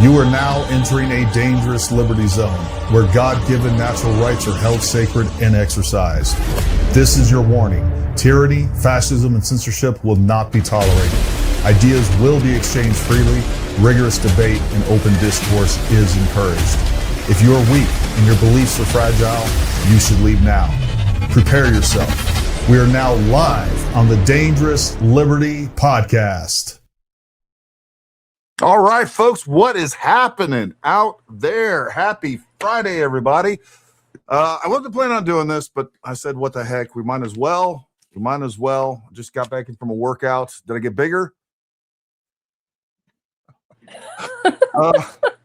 You are now entering a dangerous liberty zone where God-given natural rights are held sacred and exercised. This is your warning. Tyranny, fascism, and censorship will not be tolerated. Ideas will be exchanged freely. Rigorous debate and open discourse is encouraged. If you are weak and your beliefs are fragile, you should leave now. Prepare yourself. We are now live on the Dangerous Liberty Podcast. All right, folks, what is happening out there? Happy Friday, everybody. I wasn't planning on doing this, but I said, what the heck? We might as well. Just got back in from a workout. Did I get bigger?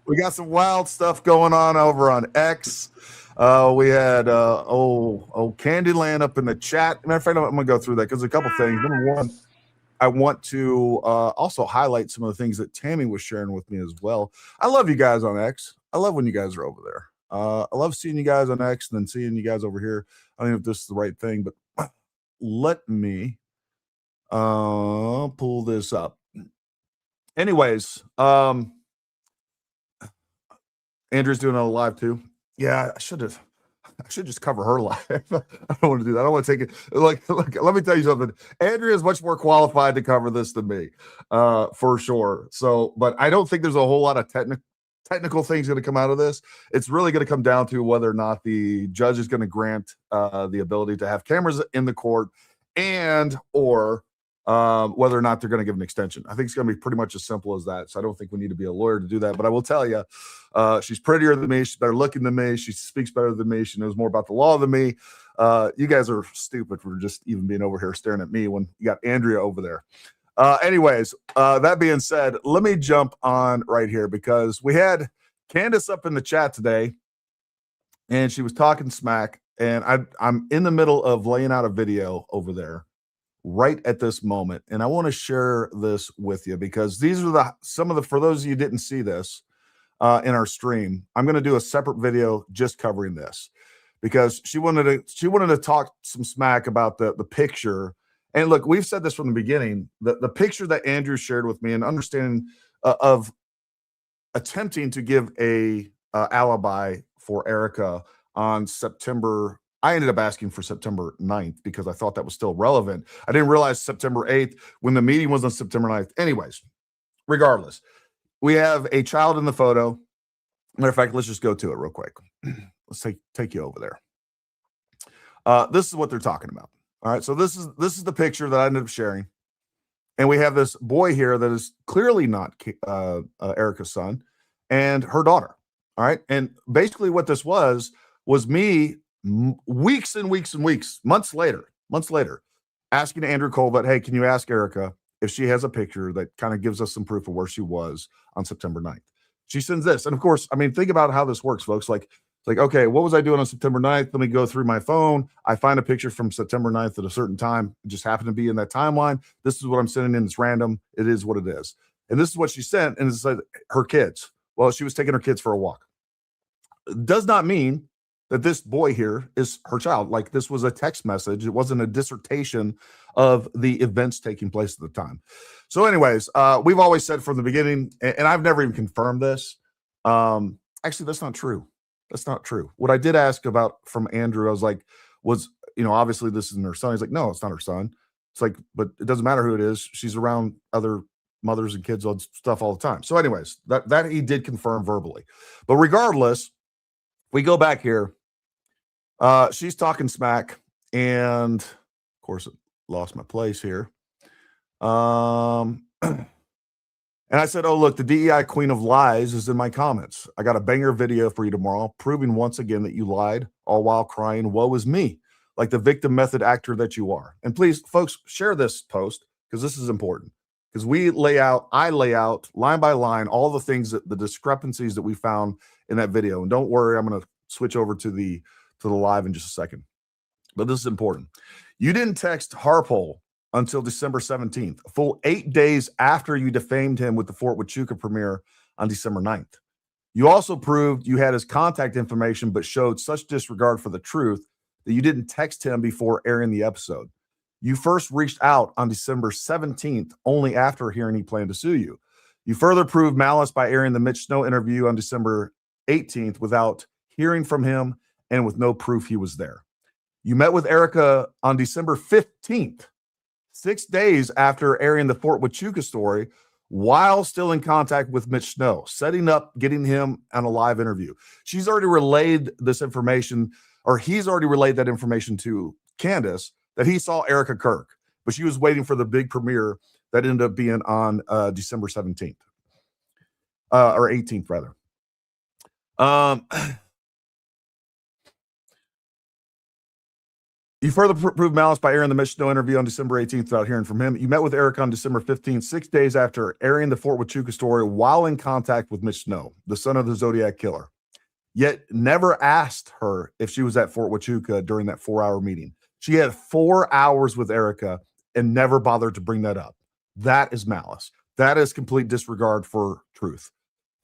We got some wild stuff going on over on X. We had Candyland up in the chat. Matter of fact, I'm going to go through that because a couple things. Number one, I want to also highlight some of the things that Tammy was sharing with me as well. I love you guys on X. I love when you guys are over there. I love seeing you guys on X and then seeing you guys over here. I don't know if this is the right thing, but let me pull this up. Anyways, Andrew's doing a live too. Yeah, I should just cover her live. I don't want to do that. I don't want to take it. Look, let me tell you something. Andrea is much more qualified to cover this than me, for sure. So, but I don't think there's a whole lot of technical things going to come out of this. It's really going to come down to whether or not the judge is going to grant the ability to have cameras in the court and or whether or not they're going to give an extension. I think it's going to be pretty much as simple as that. So I don't think we need to be a lawyer to do that. But I will tell you, she's prettier than me. She's better looking than me. She speaks better than me. She knows more about the law than me. You guys are stupid for just even being over here staring at me when you got Andrea over there. Anyways, that being said, let me jump on right here because we had Candace up in the chat today and she was talking smack. And I'm in the middle of laying out a video over there right at this moment. And I want to share this with you because these are for those of you who didn't see this in our stream, I'm going to do a separate video just covering this because she wanted to talk some smack about the picture. And look, we've said this from the beginning, the picture that Andrew shared with me and understanding of attempting to give a alibi for Erica on September. I ended up asking for September 9th because I thought that was still relevant. I didn't realize September 8th when the meeting was on September 9th. Anyways, regardless, we have a child in the photo. Matter of fact, let's just go to it real quick. Let's take you over there. This is what they're talking about. All right, so this is the picture that I ended up sharing. And we have this boy here that is clearly not Erica's son and her daughter. All right, and basically what this was me weeks and weeks and weeks, months later, asking Andrew Colvett, hey, can you ask Erica if she has a picture that kind of gives us some proof of where she was on September 9th? She sends this. And of course, I mean, think about how this works, folks. Like, okay, what was I doing on September 9th? Let me go through my phone. I find a picture from September 9th at a certain time. It just happened to be in that timeline. This is what I'm sending in. It's random. It is what it is. And this is what she sent. And it's like her kids. Well, she was taking her kids for a walk. It does not mean that this boy here is her child. Like this was a text message. It wasn't a dissertation of the events taking place at the time. So anyways, we've always said from the beginning, and I've never even confirmed this. Actually, that's not true. That's not true. What I did ask about from Andrew, I was like, obviously this isn't her son. He's like, no, it's not her son. It's like, but it doesn't matter who it is. She's around other mothers and kids and stuff all the time. So anyways, that he did confirm verbally. But regardless, we go back here. She's talking smack, and of course, it lost my place here. And I said, oh, look, the DEI queen of lies is in my comments. I got a banger video for you tomorrow, proving once again that you lied, all while crying, woe is me, like the victim method actor that you are. And please, folks, share this post because this is important. Because I lay out line by line all the things the discrepancies that we found in that video. And don't worry, I'm going to switch over to the live in just a second. But this is important. You didn't text Harpole until December 17th, a full 8 days after you defamed him with the Fort Huachuca premiere on December 9th. You also proved you had his contact information, but showed such disregard for the truth that you didn't text him before airing the episode. You first reached out on December 17th, only after hearing he planned to sue you. You further proved malice by airing the Mitch Snow interview on December 18th without hearing from him and with no proof he was there. You met with Erica on December 15th, 6 days after airing the Fort Huachuca story, while still in contact with Mitch Snow, setting up getting him on a live interview. She's already relayed this information, or he's already relayed that information to Candace, that he saw Erica Kirk, but she was waiting for the big premiere that ended up being on December 17th, or 18th, rather. You further proved malice by airing the Mitch Snow interview on December 18th without hearing from him. You met with Eric on December 15th, 6 days after airing the Fort Huachuca story while in contact with Mitch Snow, the son of the Zodiac Killer, yet never asked her if she was at Fort Huachuca during that 4-hour meeting. She had 4 hours with Erica and never bothered to bring that up. That is malice. That is complete disregard for truth.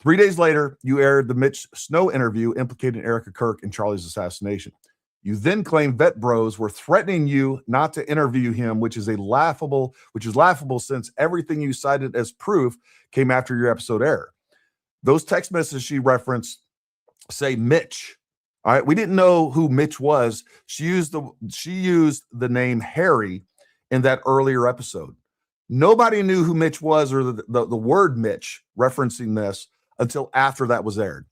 3 days later, you aired the Mitch Snow interview implicating Erica Kirk in Charlie's assassination. You then claimed vet bros were threatening you not to interview him, which is laughable since everything you cited as proof came after your episode aired. Those text messages she referenced say Mitch. All right, we didn't know who Mitch was. She used the name Harry in that earlier episode. Nobody knew who Mitch was or the word Mitch referencing this until after that was aired.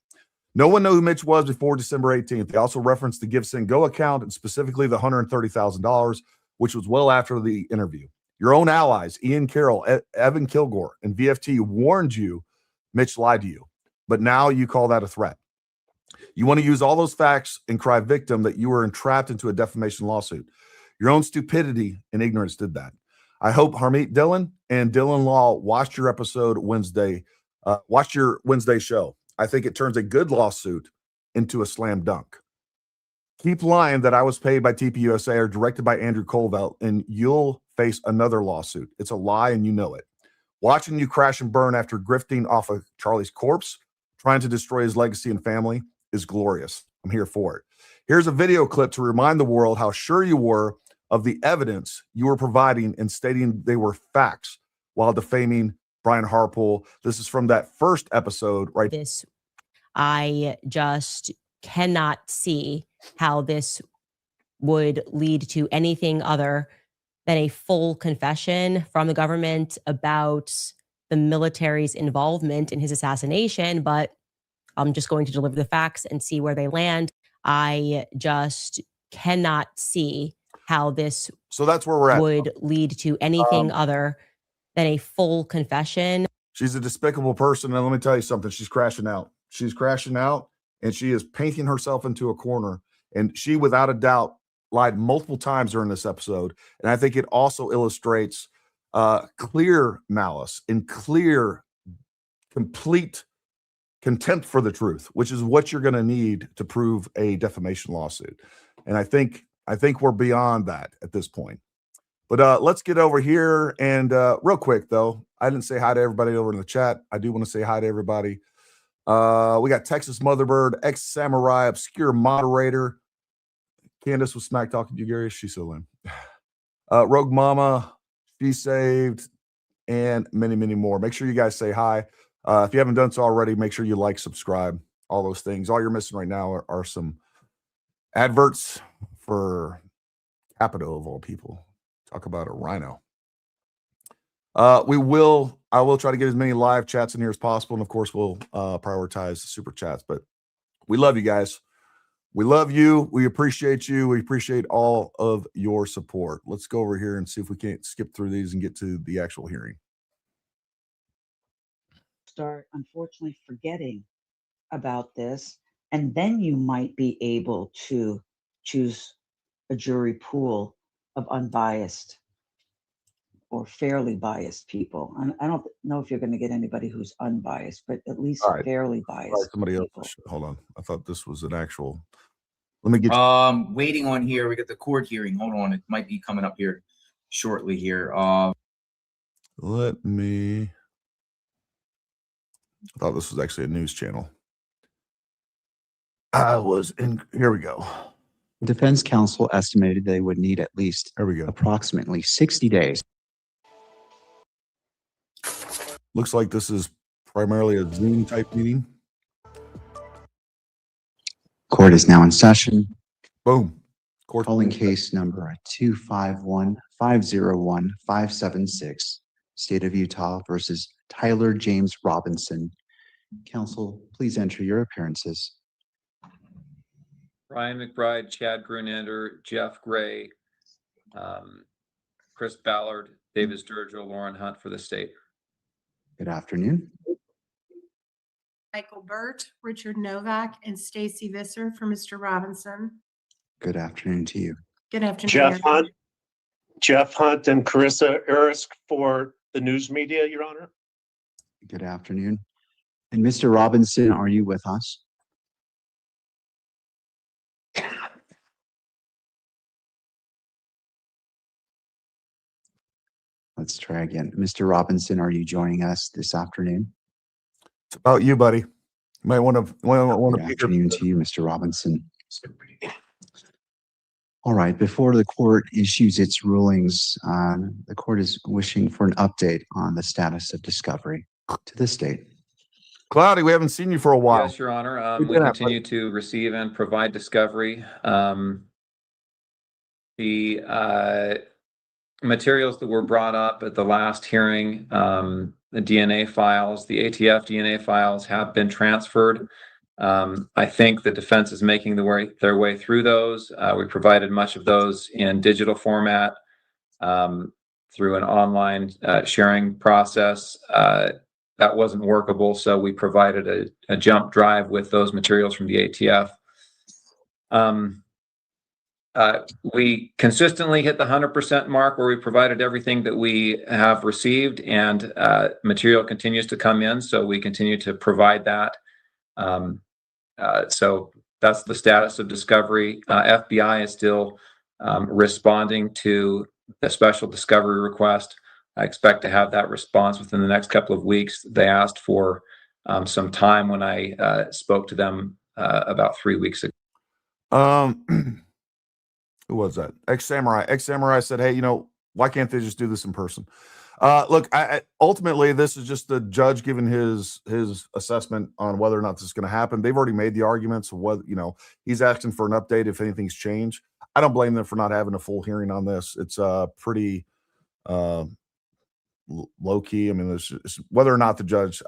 No one knew who Mitch was before December 18th. They also referenced the Give Send Go account and specifically the $130,000, which was well after the interview. Your own allies, Ian Carroll, Evan Kilgore, and VFT warned you Mitch lied to you, but now you call that a threat. You want to use all those facts and cry victim that you were entrapped into a defamation lawsuit. Your own stupidity and ignorance did that. I hope Harmeet Dillon and Dylan Law watched your Wednesday show. I think it turns a good lawsuit into a slam dunk. Keep lying that I was paid by TPUSA or directed by Andrew Colville, and you'll face another lawsuit. It's a lie, and you know it. Watching you crash and burn after grifting off of Charlie's corpse, trying to destroy his legacy and family, is glorious. I'm here for it. Here's a video clip to remind the world how sure you were of the evidence you were providing and stating they were facts while defaming Brian Harpool. This is from that first episode, right? I just cannot see how this would lead to anything other than a full confession from the government about the military's involvement in his assassination, but I'm just going to deliver the facts and see where they land. I just cannot see how this that's where we're at. Would lead to anything other than a full confession. She's a despicable person, and let me tell you something. She's crashing out. She's crashing out, and she is painting herself into a corner, and she, without a doubt, lied multiple times during this episode, and I think it also illustrates clear malice and clear, complete contempt for the truth, which is what you're going to need to prove a defamation lawsuit. And I think we're beyond that at this point. But let's get over here and real quick, though, I didn't say hi to everybody over in the chat. I do want to say hi to everybody. We got Texas Motherbird, ex-Samurai, Obscure Moderator. Candace was smack talking to you, Gary. She's still in. Rogue Mama, She Saved, and many, many more. Make sure you guys say hi. If you haven't done so already, make sure you like, subscribe, all those things. All you're missing right now are some adverts for Capito, of all people. Talk about a rhino. I will try to get as many live chats in here as possible. And of course, we'll prioritize the super chats, but we love you guys. We love you. We appreciate you. We appreciate all of your support. Let's go over here and see if we can't skip through these and get to the actual hearing. Start, unfortunately, forgetting about this, and then you might be able to choose a jury pool of unbiased or fairly biased people. And I don't know if you're going to get anybody who's unbiased, but at least fairly biased. All right, somebody else. Hold on. I thought this was an actual. Let me get. Waiting on here. We got the court hearing. Hold on. It might be coming up here shortly. Here. Let me. I thought this was actually a news channel. I was in. Here we go. Defense counsel estimated they would need at least approximately 60 days. Looks like this is primarily a Zoom type meeting. Court is now in session. Boom. Court Calling case number 251-501-576, State of Utah versus Tyler James Robinson. Counsel, please enter your appearances. Ryan McBride, Chad Grunander, Jeff Gray, Chris Ballard, David Sturgill, Lauren Hunt for the state. Good afternoon. Michael Burt, Richard Novak, and Stacy Visser for Mr. Robinson. Good afternoon to you. Good afternoon. Jeff Hunt and Carissa Erisk for the news media, Your Honor. Good afternoon. And Mr. Robinson, are you with us? Let's try again. Mr. Robinson, are you joining us this afternoon? It's about you, buddy. You might want to Good afternoon to you, Mr. Robinson. All right, before the court issues its rulings, the court is wishing for an update on the status of discovery to the state. Cloudy, we haven't seen you for a while. Yes, Your Honor. We We did have- continue to receive and provide discovery. The materials that were brought up at the last hearing, the DNA files, the ATF DNA files have been transferred. I think the defense is making their way through those. We provided much of those in digital format through an online sharing process. That wasn't workable, so we provided a jump drive with those materials from the ATF. We consistently hit the 100% mark where we provided everything that we have received, and material continues to come in, so we continue to provide that. So that's the status of discovery. FBI is still responding to the special discovery request. I expect to have that response within the next couple of weeks. They asked for some time when I spoke to them about 3 weeks ago. Who was that? Ex-Samurai. Ex-Samurai said, hey, why can't they just do this in person? Look, ultimately, this is just the judge giving his assessment on whether or not this is going to happen. They've already made the arguments of what, he's asking for an update if anything's changed. I don't blame them for not having a full hearing on this. It's pretty low key. I mean, it's whether or not the judge,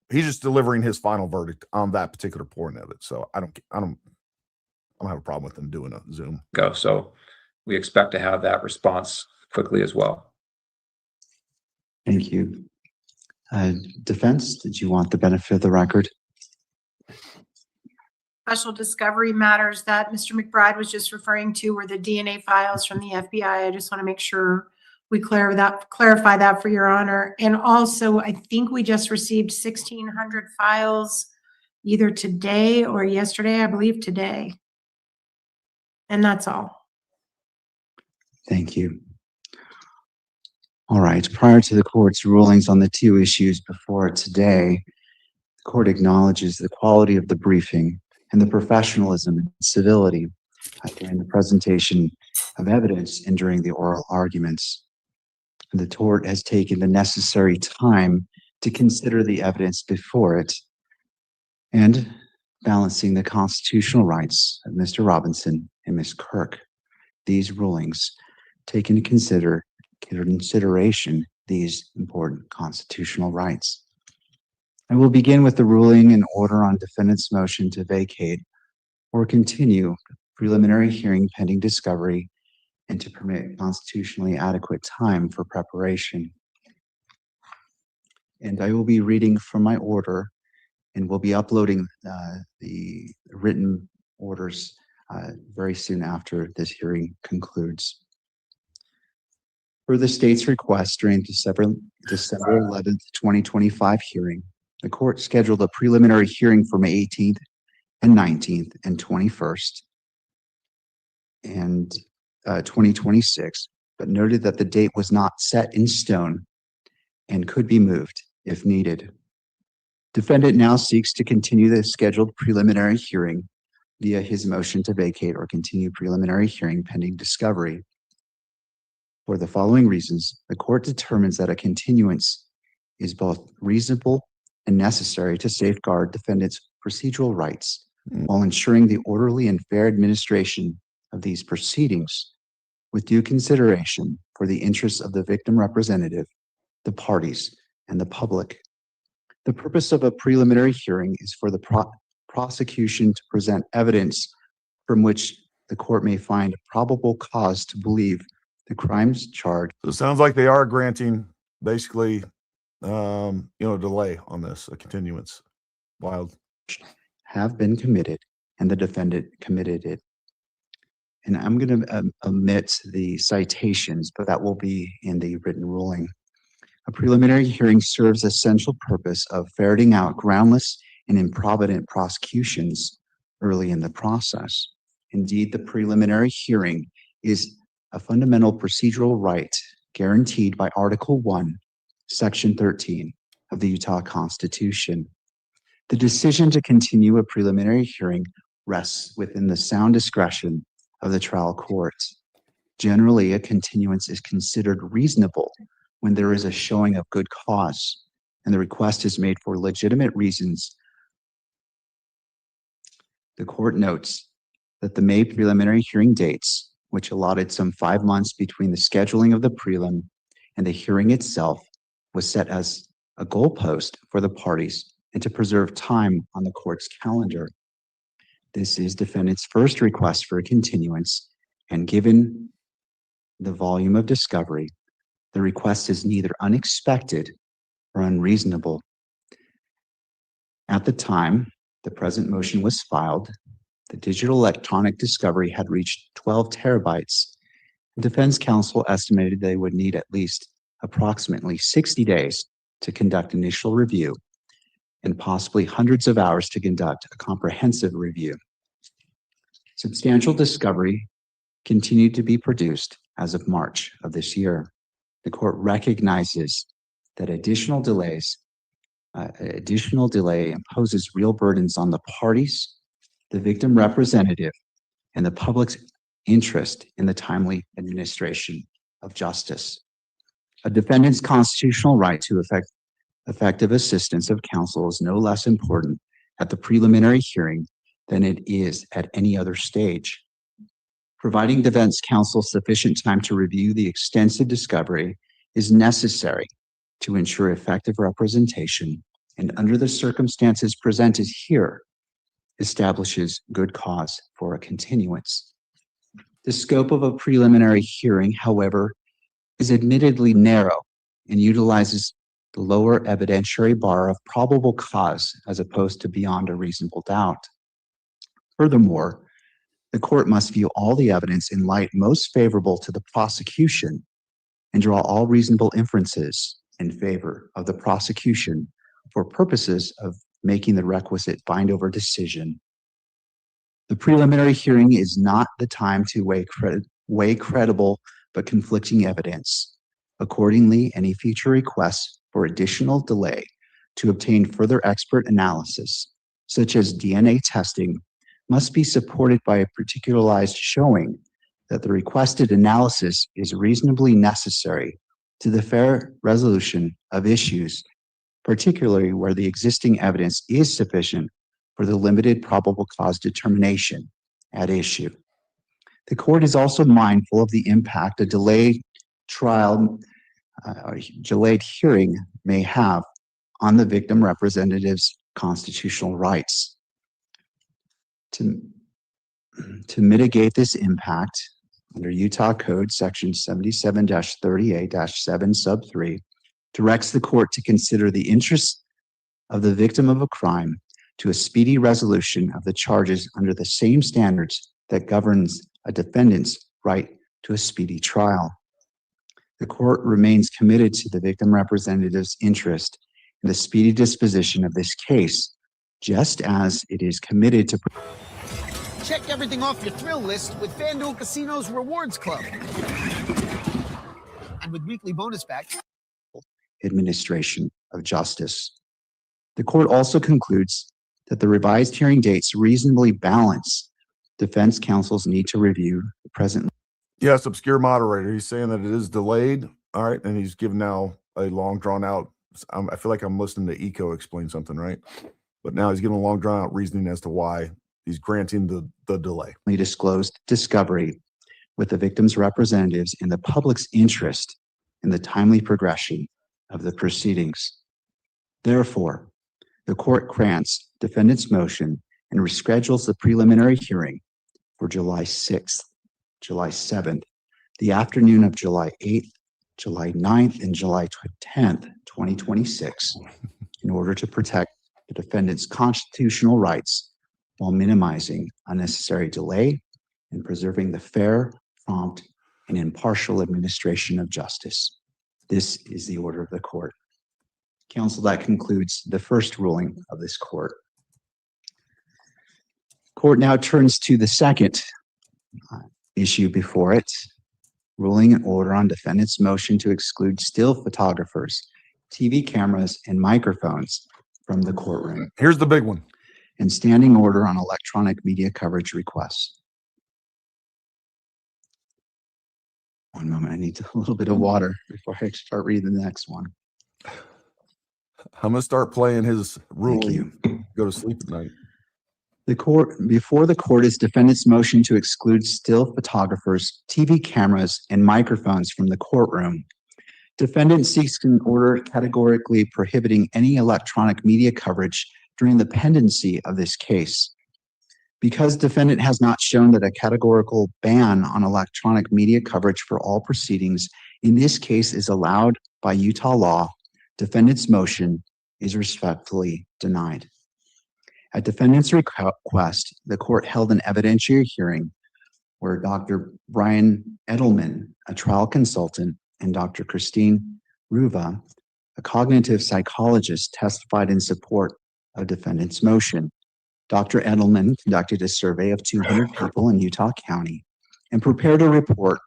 he's just delivering his final verdict on that particular point of it. So I don't have a problem with them doing a Zoom. So we expect to have that response quickly as well. Thank you. Defense, did you want the benefit of the record? Special discovery matters that Mr. McBride was just referring to were the DNA files from the FBI. I just want to make sure we clarify that for Your Honor. And also, I think we just received 1,600 files either today or yesterday, I believe today. And that's all. Thank you. All right. Prior to the court's rulings on the two issues before it today, the court acknowledges the quality of the briefing and the professionalism and civility during the presentation of evidence and during the oral arguments. The court has taken the necessary time to consider the evidence before it and balancing the constitutional rights of Mr. Robinson and Ms. Kirk. These rulings take into consideration these important constitutional rights. I will begin with the ruling in order on defendant's motion to vacate or continue preliminary hearing pending discovery and to permit constitutionally adequate time for preparation. And I will be reading from my order and will be uploading the written orders very soon after this hearing concludes. Per the state's request during December 11th, 2025 hearing, the court scheduled a preliminary hearing for May 18th and 19th and 21st and 2026, but noted that the date was not set in stone and could be moved if needed. Defendant now seeks to continue the scheduled preliminary hearing via his motion to vacate or continue preliminary hearing pending discovery. For the following reasons, the court determines that a continuance is both reasonable and necessary to safeguard defendants' procedural rights while ensuring the orderly and fair administration of these proceedings with due consideration for the interests of the victim representative, the parties, and the public. The purpose of a preliminary hearing is for the prosecution to present evidence from which the court may find probable cause to believe the crimes charged. So it sounds like they are granting basically, delay on this, a continuance. Wild. Have been committed and the defendant committed it. And I'm going to omit the citations, but that will be in the written ruling. A preliminary hearing serves the essential purpose of ferreting out groundless and improvident prosecutions early in the process. Indeed, the preliminary hearing is a fundamental procedural right guaranteed by Article 1, Section 13 of the Utah Constitution. The decision to continue a preliminary hearing rests within the sound discretion of the trial court. Generally, a continuance is considered reasonable when there is a showing of good cause and the request is made for legitimate reasons. The court notes that the May preliminary hearing dates, which allotted some 5 months between the scheduling of the prelim and the hearing itself, was set as a goalpost for the parties and to preserve time on the court's calendar. This is defendant's first request for a continuance, and given the volume of discovery, the request is neither unexpected or unreasonable. At the time the present motion was filed, the digital electronic discovery had reached 12 terabytes. The defense counsel estimated they would need at least approximately 60 days to conduct initial review and possibly hundreds of hours to conduct a comprehensive review. Substantial discovery continued to be produced as of March of this year. The court recognizes that additional delay imposes real burdens on the parties, the victim representative, and the public's interest in the timely administration of justice. A defendant's constitutional right to effective assistance of counsel is no less important at the preliminary hearing than it is at any other stage. Providing defense counsel sufficient time to review the extensive discovery is necessary to ensure effective representation, and under the circumstances presented here, establishes good cause for a continuance. The scope of a preliminary hearing, however, is admittedly narrow and utilizes the lower evidentiary bar of probable cause as opposed to beyond a reasonable doubt. Furthermore, the court must view all the evidence in light most favorable to the prosecution and draw all reasonable inferences in favor of the prosecution for purposes of making the requisite bind-over decision. The preliminary hearing is not the time to weigh credible but conflicting evidence. Accordingly, any future requests for additional delay to obtain further expert analysis, such as DNA testing, must be supported by a particularized showing that the requested analysis is reasonably necessary to the fair resolution of issues, particularly where the existing evidence is sufficient for the limited probable cause determination at issue. The court is also mindful of the impact a delayed trial or delayed hearing may have on the victim representative's constitutional rights. To mitigate this impact, under Utah Code Section 77-38-7 sub 3, directs the court to consider the interests of the victim of a crime to a speedy resolution of the charges under the same standards that governs a defendant's right to a speedy trial. The court remains committed to the victim representative's interest in the speedy disposition of this case, just as it is committed to check everything off your thrill list with FanDuel Casino's Rewards Club. And with weekly bonus packs. Administration of justice. The court also concludes that the revised hearing dates reasonably balance defense counsel's need to review the present. Yes, obscure moderator. He's saying that it is delayed. All right. And he's given now a long drawn out I feel like I'm listening to Eco explain something, right? But now he's giving a long drawn out reasoning as to why he's granting the delay. Disclosed discovery with the victim's representatives in the public's interest in the timely progression of the proceedings. Therefore, the court grants defendant's motion and reschedules the preliminary hearing for July 6th, July 7th, the afternoon of July 8th, July 9th, and July 10th, 2026, in order to protect the defendant's constitutional rights while minimizing unnecessary delay and preserving the fair, prompt, and impartial administration of justice. This is the order of the court. Counsel, that concludes the first ruling of this court. Court now turns to the second issue before it, ruling an order on defendant's motion to exclude still photographers, TV cameras, and microphones from the courtroom. Here's the big one. And standing order on electronic media coverage requests. One moment, I need a little bit of water before I start reading the next one. I'm gonna start playing his ruling. Go to sleep at night. Before the court is defendant's motion to exclude still photographers, TV cameras, and microphones from the courtroom. Defendant seeks an order categorically prohibiting any electronic media coverage during the pendency of this case. Because defendant has not shown that a categorical ban on electronic media coverage for all proceedings in this case is allowed by Utah law, defendant's motion is respectfully denied. At defendant's request, the court held an evidentiary hearing where Dr. Brian Edelman, a trial consultant, and Dr. Christine Ruva, a cognitive psychologist, testified in support of defendant's motion. Dr. Edelman conducted a survey of 200 people in Utah County and prepared a report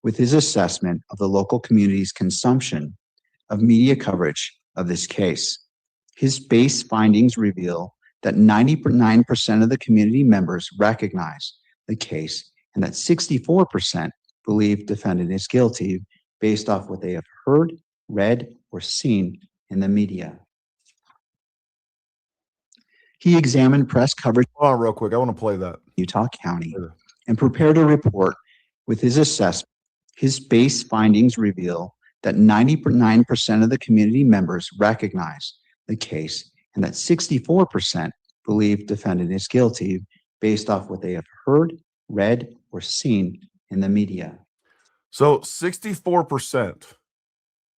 with his assessment of the local community's consumption of media coverage of this case. His base findings reveal that 99% of the community members recognize the case and that 64% believe defendant is guilty based off what they have heard, read, or seen in the media. He examined press coverage. Hold on real quick. I want to play that. Utah County and prepared a report with his assessment. His base findings reveal that 99% of the community members recognize the case and that 64% believe defendant is guilty based off what they have heard, read, or seen in the media. So 64%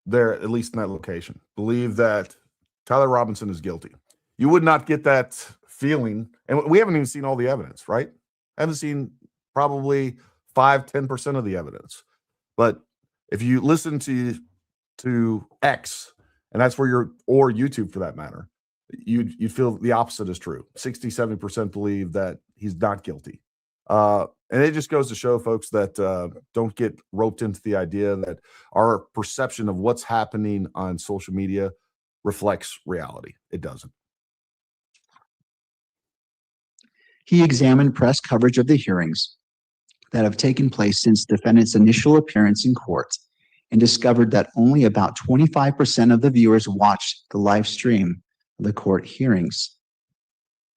there, at least in that location, believe that Tyler Robinson is guilty. You would not get that feeling, and we haven't even seen all the evidence, right? I haven't seen probably 5-10% of the evidence. But if you listen to X, and that's where you're, or YouTube for that matter, you'd feel the opposite is true. 60-70% believe that he's not guilty. And it just goes to show, folks, that don't get roped into the idea that our perception of what's happening on social media reflects reality. It doesn't. He examined press coverage of the hearings that have taken place since defendant's initial appearance in court and discovered that only about 25% of the viewers watched the live stream of the court hearings.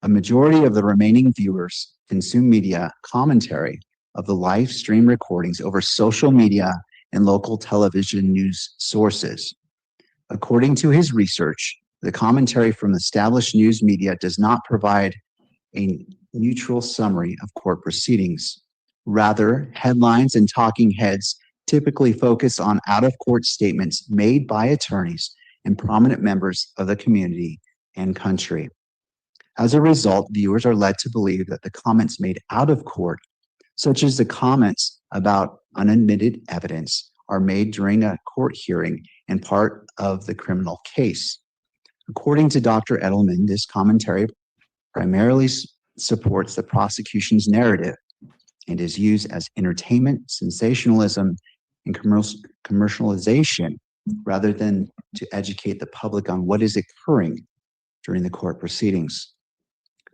A majority of the remaining viewers consume media commentary of the live stream recordings over social media and local television news sources. According to his research, the commentary from established news media does not provide a neutral summary of court proceedings. Rather, headlines and talking heads typically focus on out-of-court statements made by attorneys and prominent members of the community and country. As a result, viewers are led to believe that the comments made out of court, such as the comments about unadmitted evidence, are made during a court hearing and part of the criminal case. According to Dr. Edelman, this commentary primarily supports the prosecution's narrative and is used as entertainment, sensationalism, and commercialization rather than to educate the public on what is occurring during the court proceedings.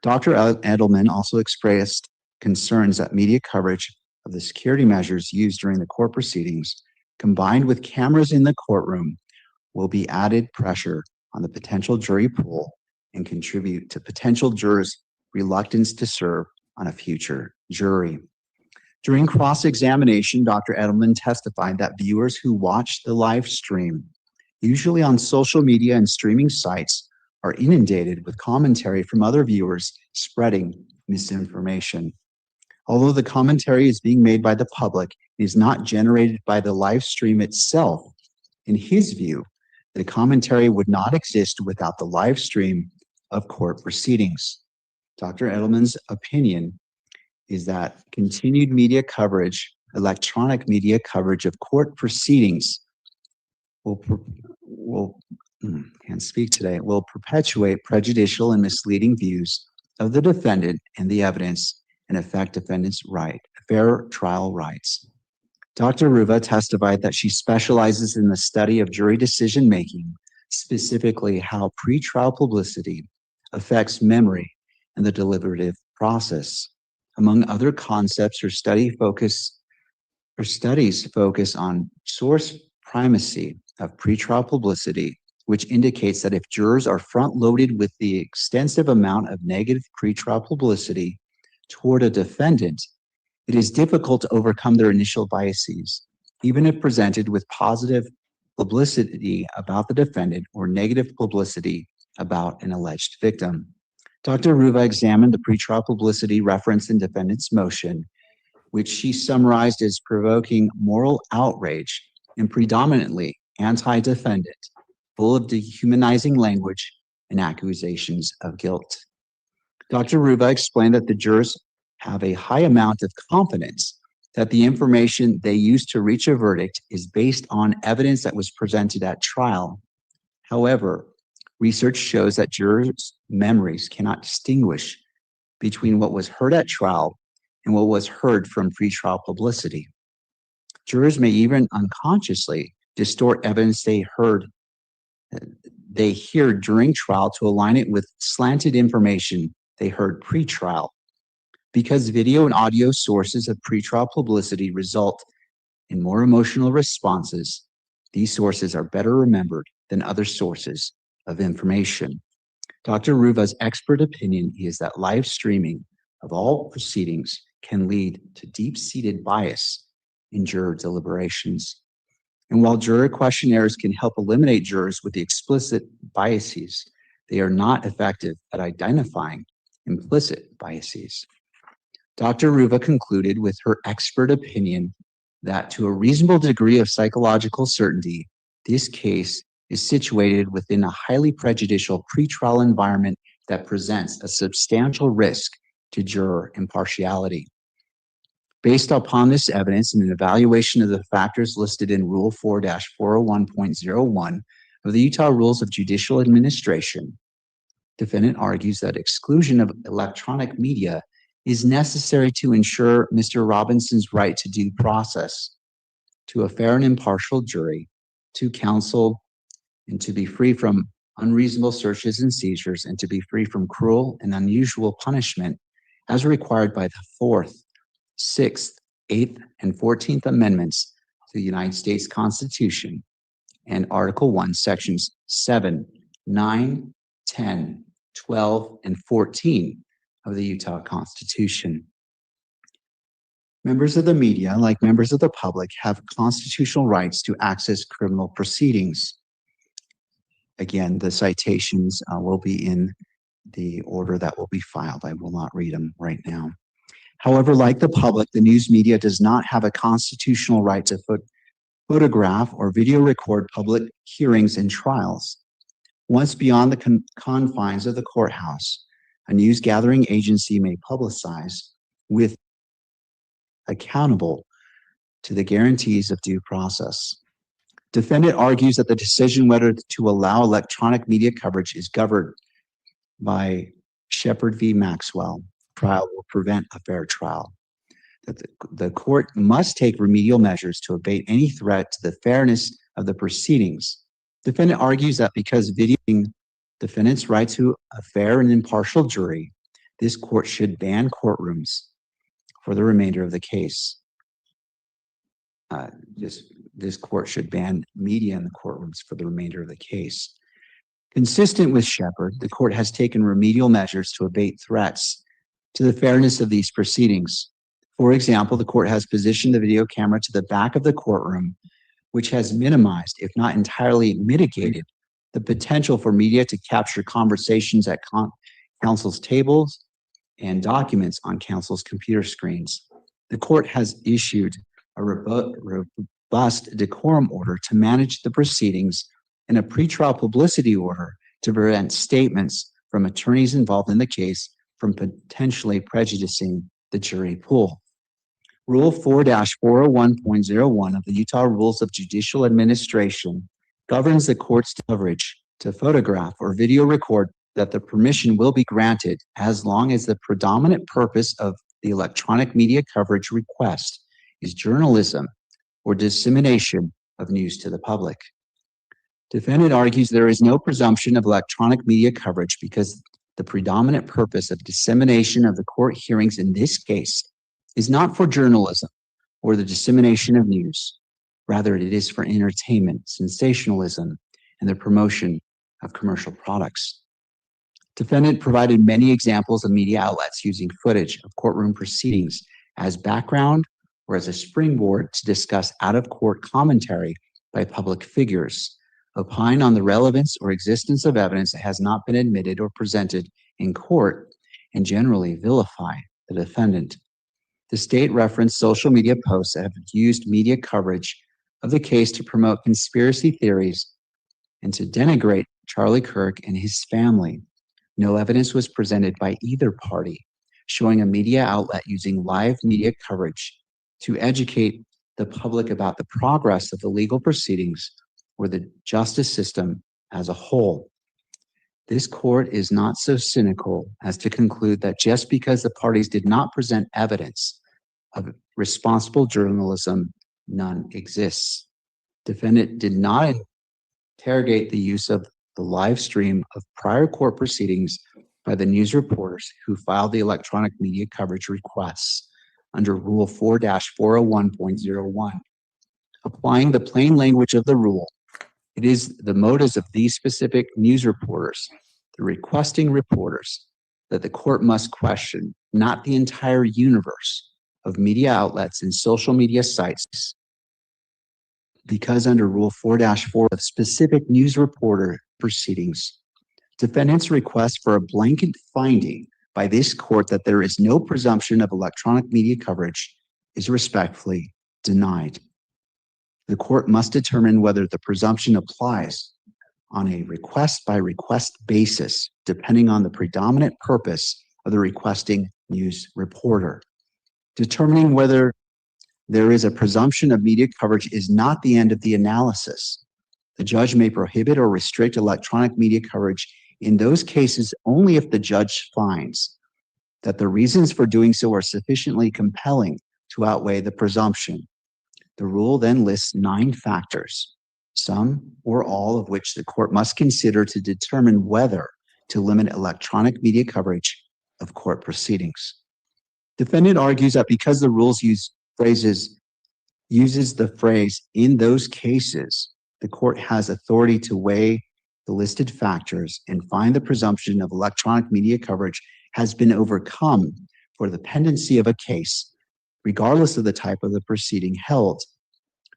Dr. Edelman also expressed concerns that media coverage of the security measures used during the court proceedings, combined with cameras in the courtroom, will be added pressure on the potential jury pool and contribute to potential jurors' reluctance to serve on a future jury. During cross-examination, Dr. Edelman testified that viewers who watch the live stream, usually on social media and streaming sites, are inundated with commentary from other viewers spreading misinformation. Although the commentary is being made by the public, it is not generated by the live stream itself. In his view, the commentary would not exist without the live stream of court proceedings. Dr. Edelman's opinion is that continued media coverage, electronic media coverage of court proceedings will perpetuate prejudicial and misleading views of the defendant and the evidence and affect defendants' fair trial rights. Dr. Ruva testified that she specializes in the study of jury decision-making, specifically how pretrial publicity affects memory and the deliberative process. Among other concepts, her studies focus on source primacy of pretrial publicity, which indicates that if jurors are front-loaded with the extensive amount of negative pretrial publicity toward a defendant, it is difficult to overcome their initial biases, even if presented with positive publicity about the defendant or negative publicity about an alleged victim. Dr. Ruva examined the pretrial publicity referenced in defendant's motion, which she summarized as provoking moral outrage and predominantly anti-defendant, full of dehumanizing language and accusations of guilt. Dr. Ruva explained that the jurors have a high amount of confidence that the information they use to reach a verdict is based on evidence that was presented at trial. However, research shows that jurors' memories cannot distinguish between what was heard at trial and what was heard from pretrial publicity. Jurors may even unconsciously distort evidence they hear during trial to align it with slanted information they heard pre-trial. Because video and audio sources of pretrial publicity result in more emotional responses, these sources are better remembered than other sources of information. Dr. Ruva's expert opinion is that live streaming of all proceedings can lead to deep-seated bias in juror deliberations. And while juror questionnaires can help eliminate jurors with the explicit biases, they are not effective at identifying implicit biases. Dr. Ruva concluded with her expert opinion that to a reasonable degree of psychological certainty, this case is situated within a highly prejudicial pretrial environment that presents a substantial risk to juror impartiality. Based upon this evidence and an evaluation of the factors listed in Rule 4-401.01 of the Utah Rules of Judicial Administration, defendant argues that exclusion of electronic media is necessary to ensure Mr. Robinson's right to due process, to a fair and impartial jury, to counsel, and to be free from unreasonable searches and seizures, and to be free from cruel and unusual punishment as required by the 4th, 6th, 8th, and 14th Amendments to the United States Constitution and Article 1, Sections 7, 9, 10, 12, and 14 of the Utah Constitution. Members of the media, like members of the public, have constitutional rights to access criminal proceedings. Again, the citations will be in the order that will be filed. I will not read them right now. However, like the public, the news media does not have a constitutional right to photograph or video record public hearings and trials. Once beyond the confines of the courthouse, a news gathering agency may publicize with accountable to the guarantees of due process. Defendant argues that the decision whether to allow electronic media coverage is governed by Shepard v. Maxwell. Trial will prevent a fair trial. That the court must take remedial measures to abate any threat to the fairness of the proceedings. Defendant argues that because videoing defendant's right to a fair and impartial jury, this court should ban courtrooms for the remainder of the case. Just this court should ban media in the courtrooms for the remainder of the case. Consistent with Shepard, the court has taken remedial measures to abate threats to the fairness of these proceedings. For example, the court has positioned the video camera to the back of the courtroom, which has minimized, if not entirely mitigated, the potential for media to capture conversations at counsel's tables and documents on counsel's computer screens. The court has issued a robust decorum order to manage the proceedings and a pretrial publicity order to prevent statements from attorneys involved in the case from potentially prejudicing the jury pool. Rule 4-401.01 of the Utah Rules of Judicial Administration governs the court's coverage to photograph or video record that the permission will be granted as long as the predominant purpose of the electronic media coverage request is journalism or dissemination of news to the public. Defendant argues there is no presumption of electronic media coverage because the predominant purpose of dissemination of the court hearings in this case is not for journalism or the dissemination of news. Rather, it is for entertainment, sensationalism, and the promotion of commercial products. Defendant provided many examples of media outlets using footage of courtroom proceedings as background or as a springboard to discuss out-of-court commentary by public figures, opine on the relevance or existence of evidence that has not been admitted or presented in court, and generally vilify the defendant. The state referenced social media posts that have used media coverage of the case to promote conspiracy theories and to denigrate Charlie Kirk and his family. No evidence was presented by either party showing a media outlet using live media coverage to educate the public about the progress of the legal proceedings or the justice system as a whole. This court is not so cynical as to conclude that just because the parties did not present evidence of responsible journalism, none exists. Defendant did not interrogate the use of the live stream of prior court proceedings by the news reporters who filed the electronic media coverage requests under Rule 4-401.01. Applying the plain language of the rule, it is the motives of these specific news reporters, the requesting reporters, that the court must question, not the entire universe of media outlets and social media sites, because under Rule 4-4 of specific news reporter proceedings, defendants' request for a blanket finding by this court that there is no presumption of electronic media coverage is respectfully denied. The court must determine whether the presumption applies on a request-by-request basis, depending on the predominant purpose of the requesting news reporter. Determining whether there is a presumption of media coverage is not the end of the analysis. The judge may prohibit or restrict electronic media coverage in those cases only if the judge finds that the reasons for doing so are sufficiently compelling to outweigh the presumption. The rule then lists 9 factors, some or all of which the court must consider to determine whether to limit electronic media coverage of court proceedings. Defendant argues that because the rules uses the phrase "in those cases," the court has authority to weigh the listed factors and find the presumption of electronic media coverage has been overcome for the pendency of a case, regardless of the type of the proceeding held.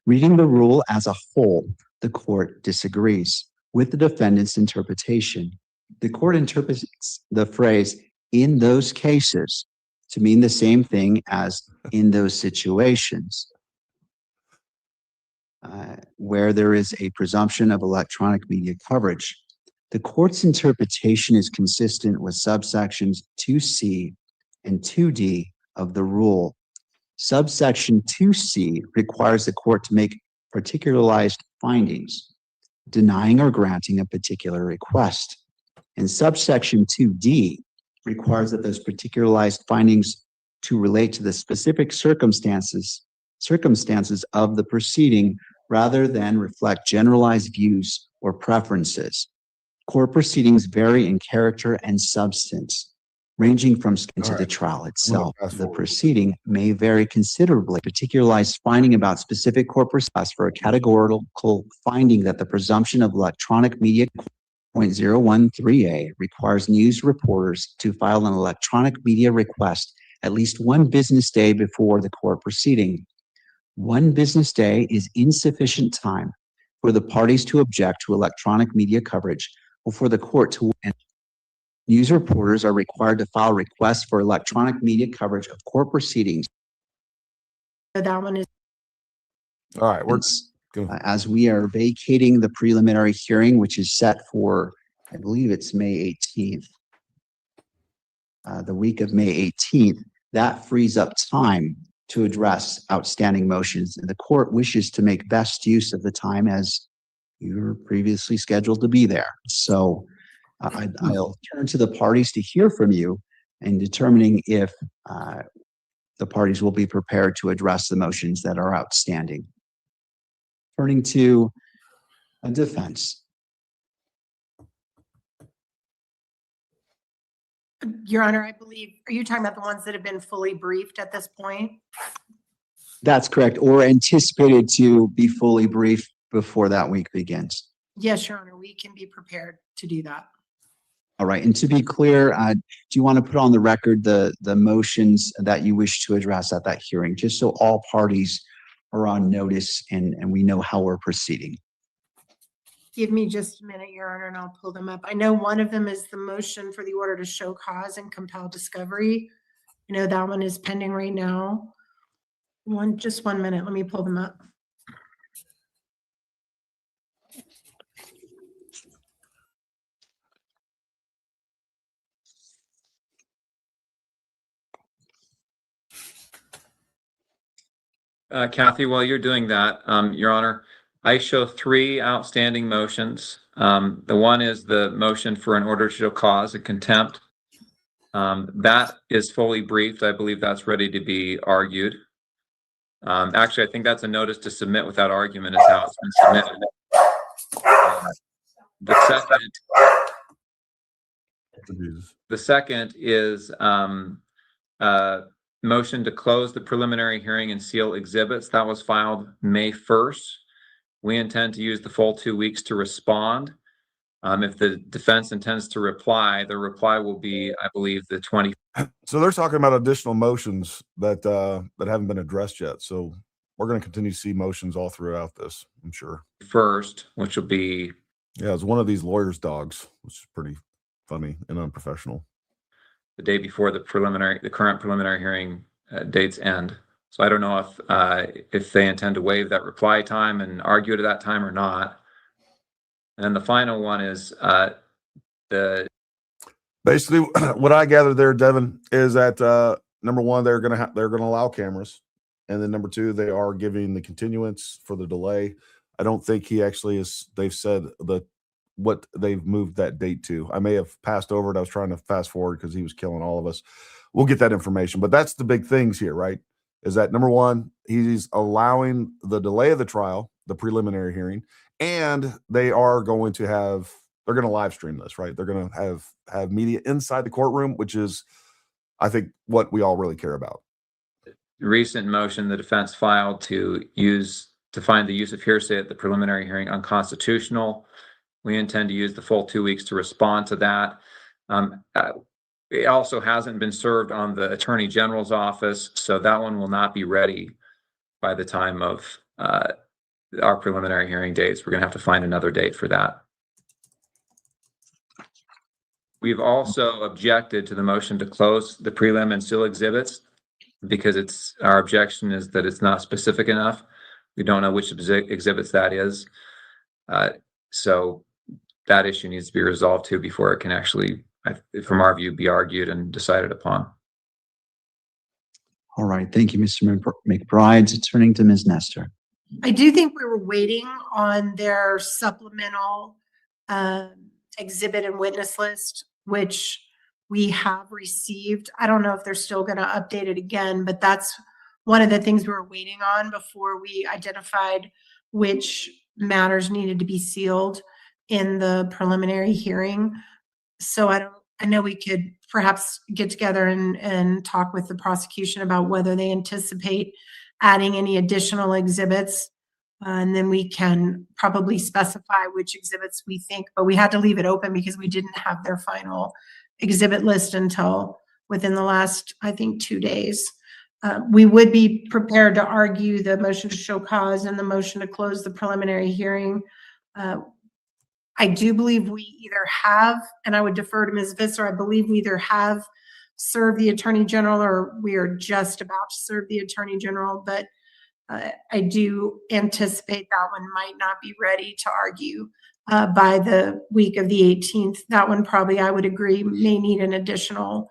Reading the rule as a whole, the court disagrees with the defendant's interpretation. The court interprets the phrase "in those cases" to mean the same thing as "in those situations," where there is a presumption of electronic media coverage. The court's interpretation is consistent with subsections 2C and 2D of the rule. Subsection 2C requires the court to make particularized findings, denying or granting a particular request. And subsection 2D requires that those particularized findings to relate to the specific circumstances of the proceeding rather than reflect generalized views or preferences. Court proceedings vary in character and substance. ranging from to All the right. trial I'm gonna itself. fast The forward. proceeding may vary considerably. Particularized finding about specific corporate spots for a categorical finding that the presumption of electronic media 0.013A requires news reporters to file an electronic media request at least one business day before the court proceeding. One business day is insufficient time for the parties to object to electronic media coverage or for the court to. News reporters are required to file requests for electronic media coverage of court proceedings. So that one is All right, we're gonna, As we are vacating the preliminary hearing, which is set for, I believe it's May 18th, the week of May 18th, that frees up time to address outstanding motions. And the court wishes to make best use of the time as you were previously scheduled to be there. So I'll turn to the parties to hear from you in determining if the parties will be prepared to address the motions that are outstanding. Turning to a defense. Your Honor, I believe, are you talking about the ones that have been fully briefed at this point? That's correct, or anticipated to be fully briefed before that week begins. Yes, Your Honor, we can be prepared to do that. All right, and to be clear, do you want to put on the record the motions that you wish to address at that hearing, just so all parties are on notice and we know how we're proceeding? Give me just a minute, Your Honor, and I'll pull them up. I know one of them is the motion for the order to show cause and compel discovery. You know, that one is pending right now. Just 1 minute, let me pull them up. Kathy, while you're doing that, Your Honor, I show 3 outstanding motions. The one is the motion for an order to show cause and contempt. That is fully briefed. I believe that's ready to be argued. Actually, I think that's a notice to submit without argument is how it's been submitted. The second is motion to close the preliminary hearing and seal exhibits. That was filed May 1st. We intend to use the full 2 weeks to respond. If the defense intends to reply, the reply will be, I believe, the 20th. so they're talking about additional motions that haven't been addressed yet. So we're going to continue to see motions all throughout this, I'm sure. First, which will be, yeah, it's one of these lawyers' dogs, which is pretty funny and unprofessional. the day before the current preliminary hearing dates end. So I don't know if they intend to waive that reply time and argue it at that time or not. And then the final one is basically what I gathered there, Devin, is that number one, they're gonna allow cameras, and then number two, they are giving the continuance for the delay. I don't think he actually is. They've said what they've moved that date to. I may have passed over it. I was trying to fast forward because he was killing all of us. We'll get that information, but that's the big things here, right? Is that number one, he's allowing the delay of the trial, the preliminary hearing, and they're going to live stream this, right? They're going to have media inside the courtroom, which is, I think, what we all really care about. Recent motion the defense filed to find the use of hearsay at the preliminary hearing unconstitutional. We intend to use the full 2 weeks to respond to that. It also hasn't been served on the Attorney General's office, so that one will not be ready by the time of our preliminary hearing dates. We're going to have to find another date for that. We've also objected to the motion to close the prelim and seal exhibits because our objection is that it's not specific enough. We don't know which exhibits that is. So that issue needs to be resolved too before it can actually, from our view, be argued and decided upon. All right. Thank you, Mr. McBride. Turning to Ms. Nestor. I do think we were waiting on their supplemental exhibit and witness list, which we have received. I don't know if they're still going to update it again, but that's one of the things we were waiting on before we identified which matters needed to be sealed in the preliminary hearing. So I know we could perhaps get together and talk with the prosecution about whether they anticipate adding any additional exhibits. And then we can probably specify which exhibits we think, but we had to leave it open because we didn't have their final exhibit list until within the last, I think, 2 days. We would be prepared to argue the motion to show cause and the motion to close the preliminary hearing. I do believe we either have, and I would defer to Ms. Visser, I believe we either have served the Attorney General or we are just about to serve the Attorney General, but I do anticipate that one might not be ready to argue by the week of the 18th. That one probably, I would agree, may need an additional,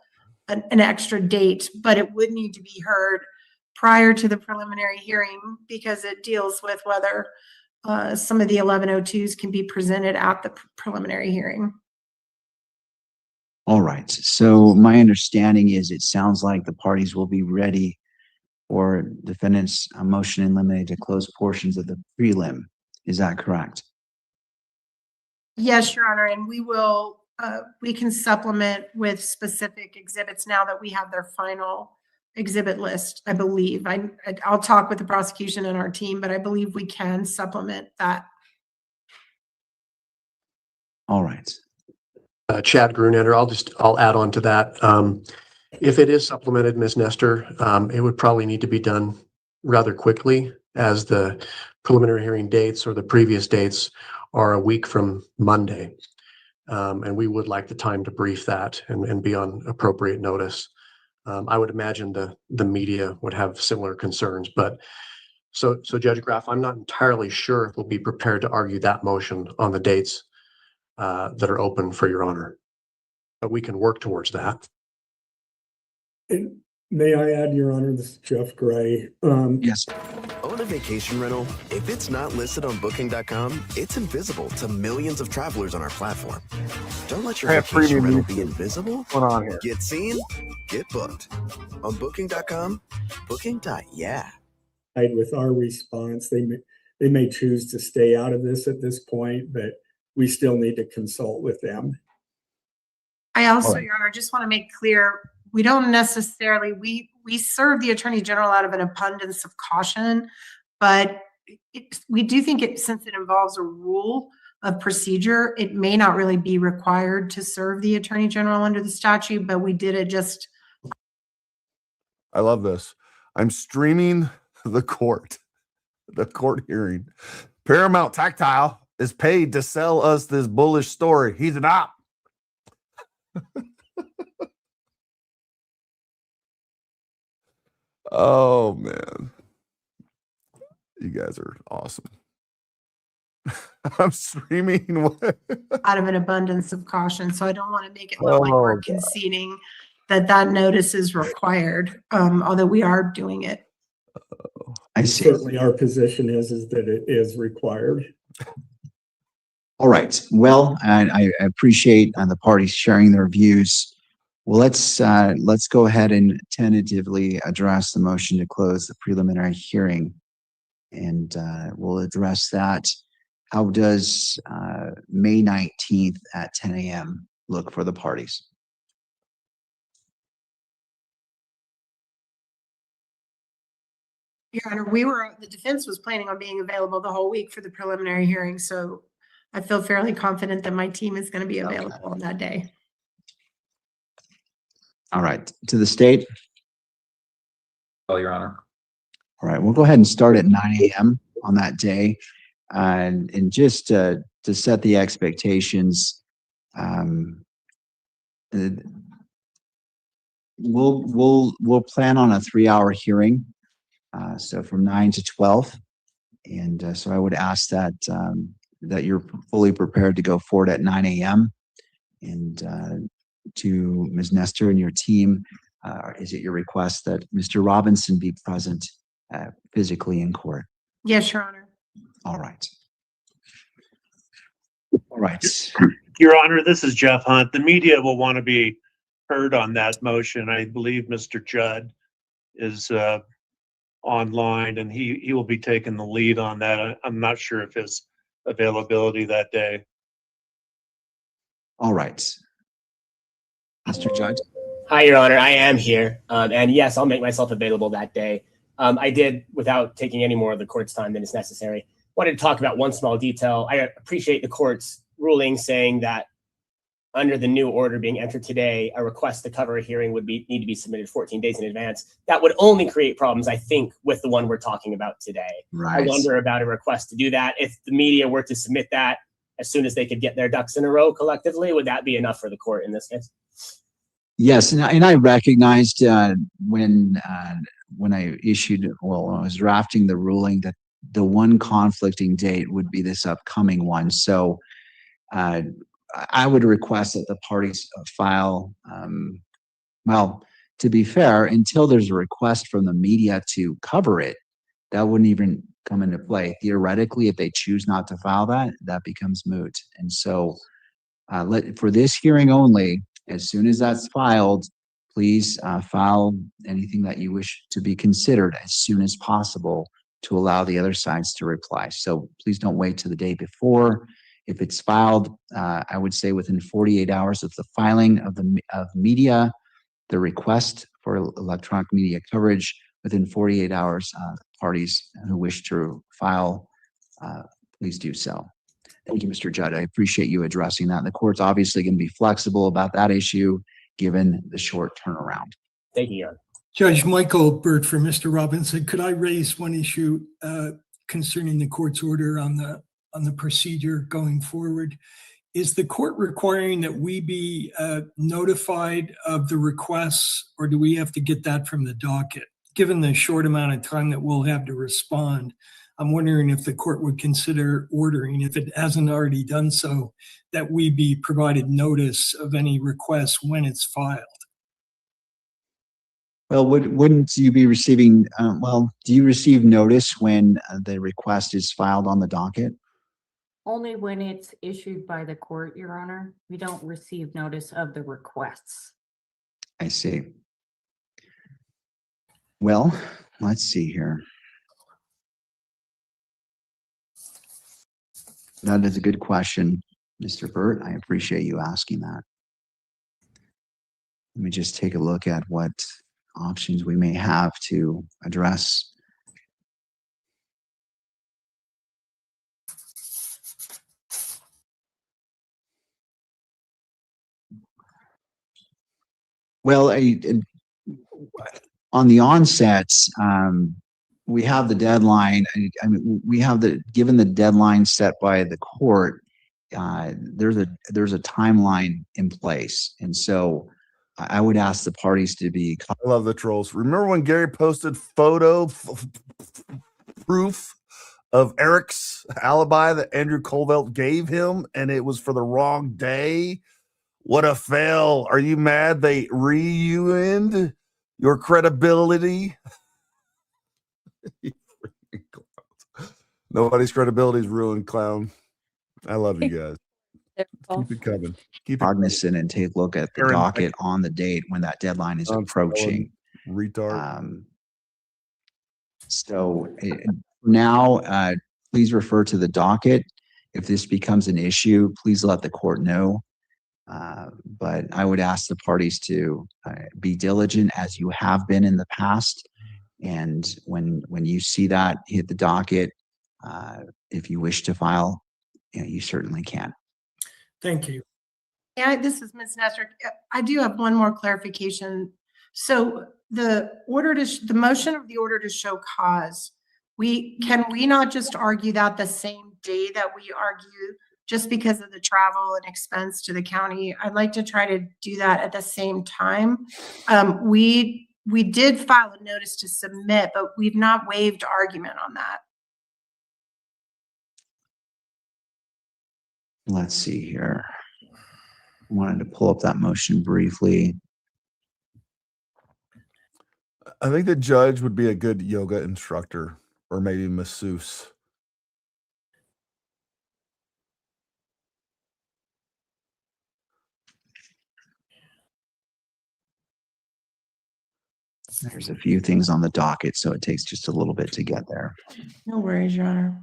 an extra date, but it would need to be heard prior to the preliminary hearing because it deals with whether some of the 1102s can be presented at the preliminary hearing. All right. So my understanding is it sounds like the parties will be ready for defendant's motion in limine to close portions of the prelim. Is that correct? Yes, Your Honor, and we will, we can supplement with specific exhibits now that we have their final exhibit list, I believe. I'll talk with the prosecution and our team, but I believe we can supplement that. All right. Chad Grunander, I'll add on to that. If it is supplemented, Ms. Nestor, it would probably need to be done rather quickly as the preliminary hearing dates or the previous dates are a week from Monday. And we would like the time to brief that and be on appropriate notice. I would imagine the media would have similar concerns, but so Judge Graff, I'm not entirely sure if we'll be prepared to argue that motion on the dates that are open for Your Honor, but we can work towards that. And may I add, Your Honor, this is Jeff Gray. Yes. Own a vacation rental? If it's not listed on Booking.com, it's invisible to millions of travelers on our platform. Don't let your vacation rental be invisible. Get seen, get booked. On Booking.com, Booking.yeah. With our response, they may choose to stay out of this at this point, but we still need to consult with them. I also, Your Honor, just want to make clear, we don't necessarily, we serve the Attorney General out of an abundance of caution, but we do think since it involves a rule of procedure, it may not really be required to serve the Attorney General under the statute, but we did it just. I love this. I'm streaming the court hearing. Paramount Tactile is paid to sell us this bullish story. He's an op. Oh man, you guys are awesome. I'm streaming out of an abundance of caution, so I don't want to make it look like we're conceding that notice is required, although we are doing it. I see. Certainly our position is that it is required. All right. Well, I appreciate the parties sharing their views. Well, let's go ahead and tentatively address the motion to close the preliminary hearing, and we'll address that. How does May 19th at 10 a.m. look for the parties? Your Honor, the defense was planning on being available the whole week for the preliminary hearing, so I feel fairly confident that my team is going to be available on that day. All right. To the state? Well, Your Honor. All right. We'll go ahead and start at 9 a.m. on that day. And just to set the expectations, we'll plan on a 3-hour hearing. So from 9 to 12. And so I would ask that you're fully prepared to go forward at 9 a.m. And to Ms. Nestor and your team, is it your request that Mr. Robinson be present physically in court? Yes, Your Honor. All right. All right. Your Honor, this is Jeff Hunt. The media will want to be heard on that motion. I believe Mr. Judd is online, and he will be taking the lead on that. I'm not sure of his availability that day. All right. Mr. Judge. Hi, Your Honor. I am here. And yes, I'll make myself available that day. I did, without taking any more of the court's time than is necessary, wanted to talk about one small detail. I appreciate the court's ruling saying that under the new order being entered today, a request to cover a hearing would need to be submitted 14 days in advance. That would only create problems, I think, with the one we're talking about today. Right. I wonder about a request to do that. If the media were to submit that as soon as they could get their ducks in a row collectively, would that be enough for the court in this case? Yes, and I recognized when I issued, well, I was drafting the ruling that the one conflicting date would be this upcoming one. So I would request that the parties file, well, to be fair, until there's a request from the media to cover it, that wouldn't even come into play. Theoretically, if they choose not to file that, that becomes moot. And so for this hearing only, as soon as that's filed, please file anything that you wish to be considered as soon as possible to allow the other sides to reply. So please don't wait till the day before. If it's filed, I would say within 48 hours of the filing of media, the request for electronic media coverage, within 48 hours, parties who wish to file, please do so. Thank you, Mr. Judd. I appreciate you addressing that. The court's obviously going to be flexible about that issue given the short turnaround. Thank you, Your Honor. Judge Michael Burt for Mr. Robinson. Could I raise one issue concerning the court's order on the procedure going forward? Is the court requiring that we be notified of the requests, or do we have to get that from the docket? Given the short amount of time that we'll have to respond, I'm wondering if the court would consider ordering, if it hasn't already done so, that we be provided notice of any requests when it's filed. Well, wouldn't you be receiving, do you receive notice when the request is filed on the docket? Only when it's issued by the court, Your Honor. We don't receive notice of the requests. I see. Well, let's see here. That is a good question, Mr. Burt. I appreciate you asking that. Let me just take a look at what options we may have to address. Well, on the onsets, we have the deadline. I mean, given the deadline set by the court, there's a timeline in place, and so I would ask the parties to be. I love the trolls. Remember when Gary posted photo proof of Eric's alibi that Andrew Colvelt gave him, and it was for the wrong day? What a fail. Are you mad they ruined your credibility? Nobody's credibility is ruined, clown. I love you guys. Keep it coming. Keep cognizant and take a look at the docket on the date when that deadline is approaching. Retard. So now, please refer to the docket. If this becomes an issue, please let the court know. But I would ask the parties to be diligent as you have been in the past. And when you see that hit the docket, if you wish to file, you certainly can. Thank you. Yeah, this is Ms. Nestor. I do have one more clarification. So the motion of the order to show cause, can we not just argue that the same day that we argue, just because of the travel and expense to the county? I'd like to try to do that at the same time. We did file a notice to submit, but we've not waived argument on that. Let's see here. I wanted to pull up that motion briefly. I think the judge would be a good yoga instructor, or maybe masseuse. There's a few things on the docket, so it takes just a little bit to get there. No worries, Your Honor.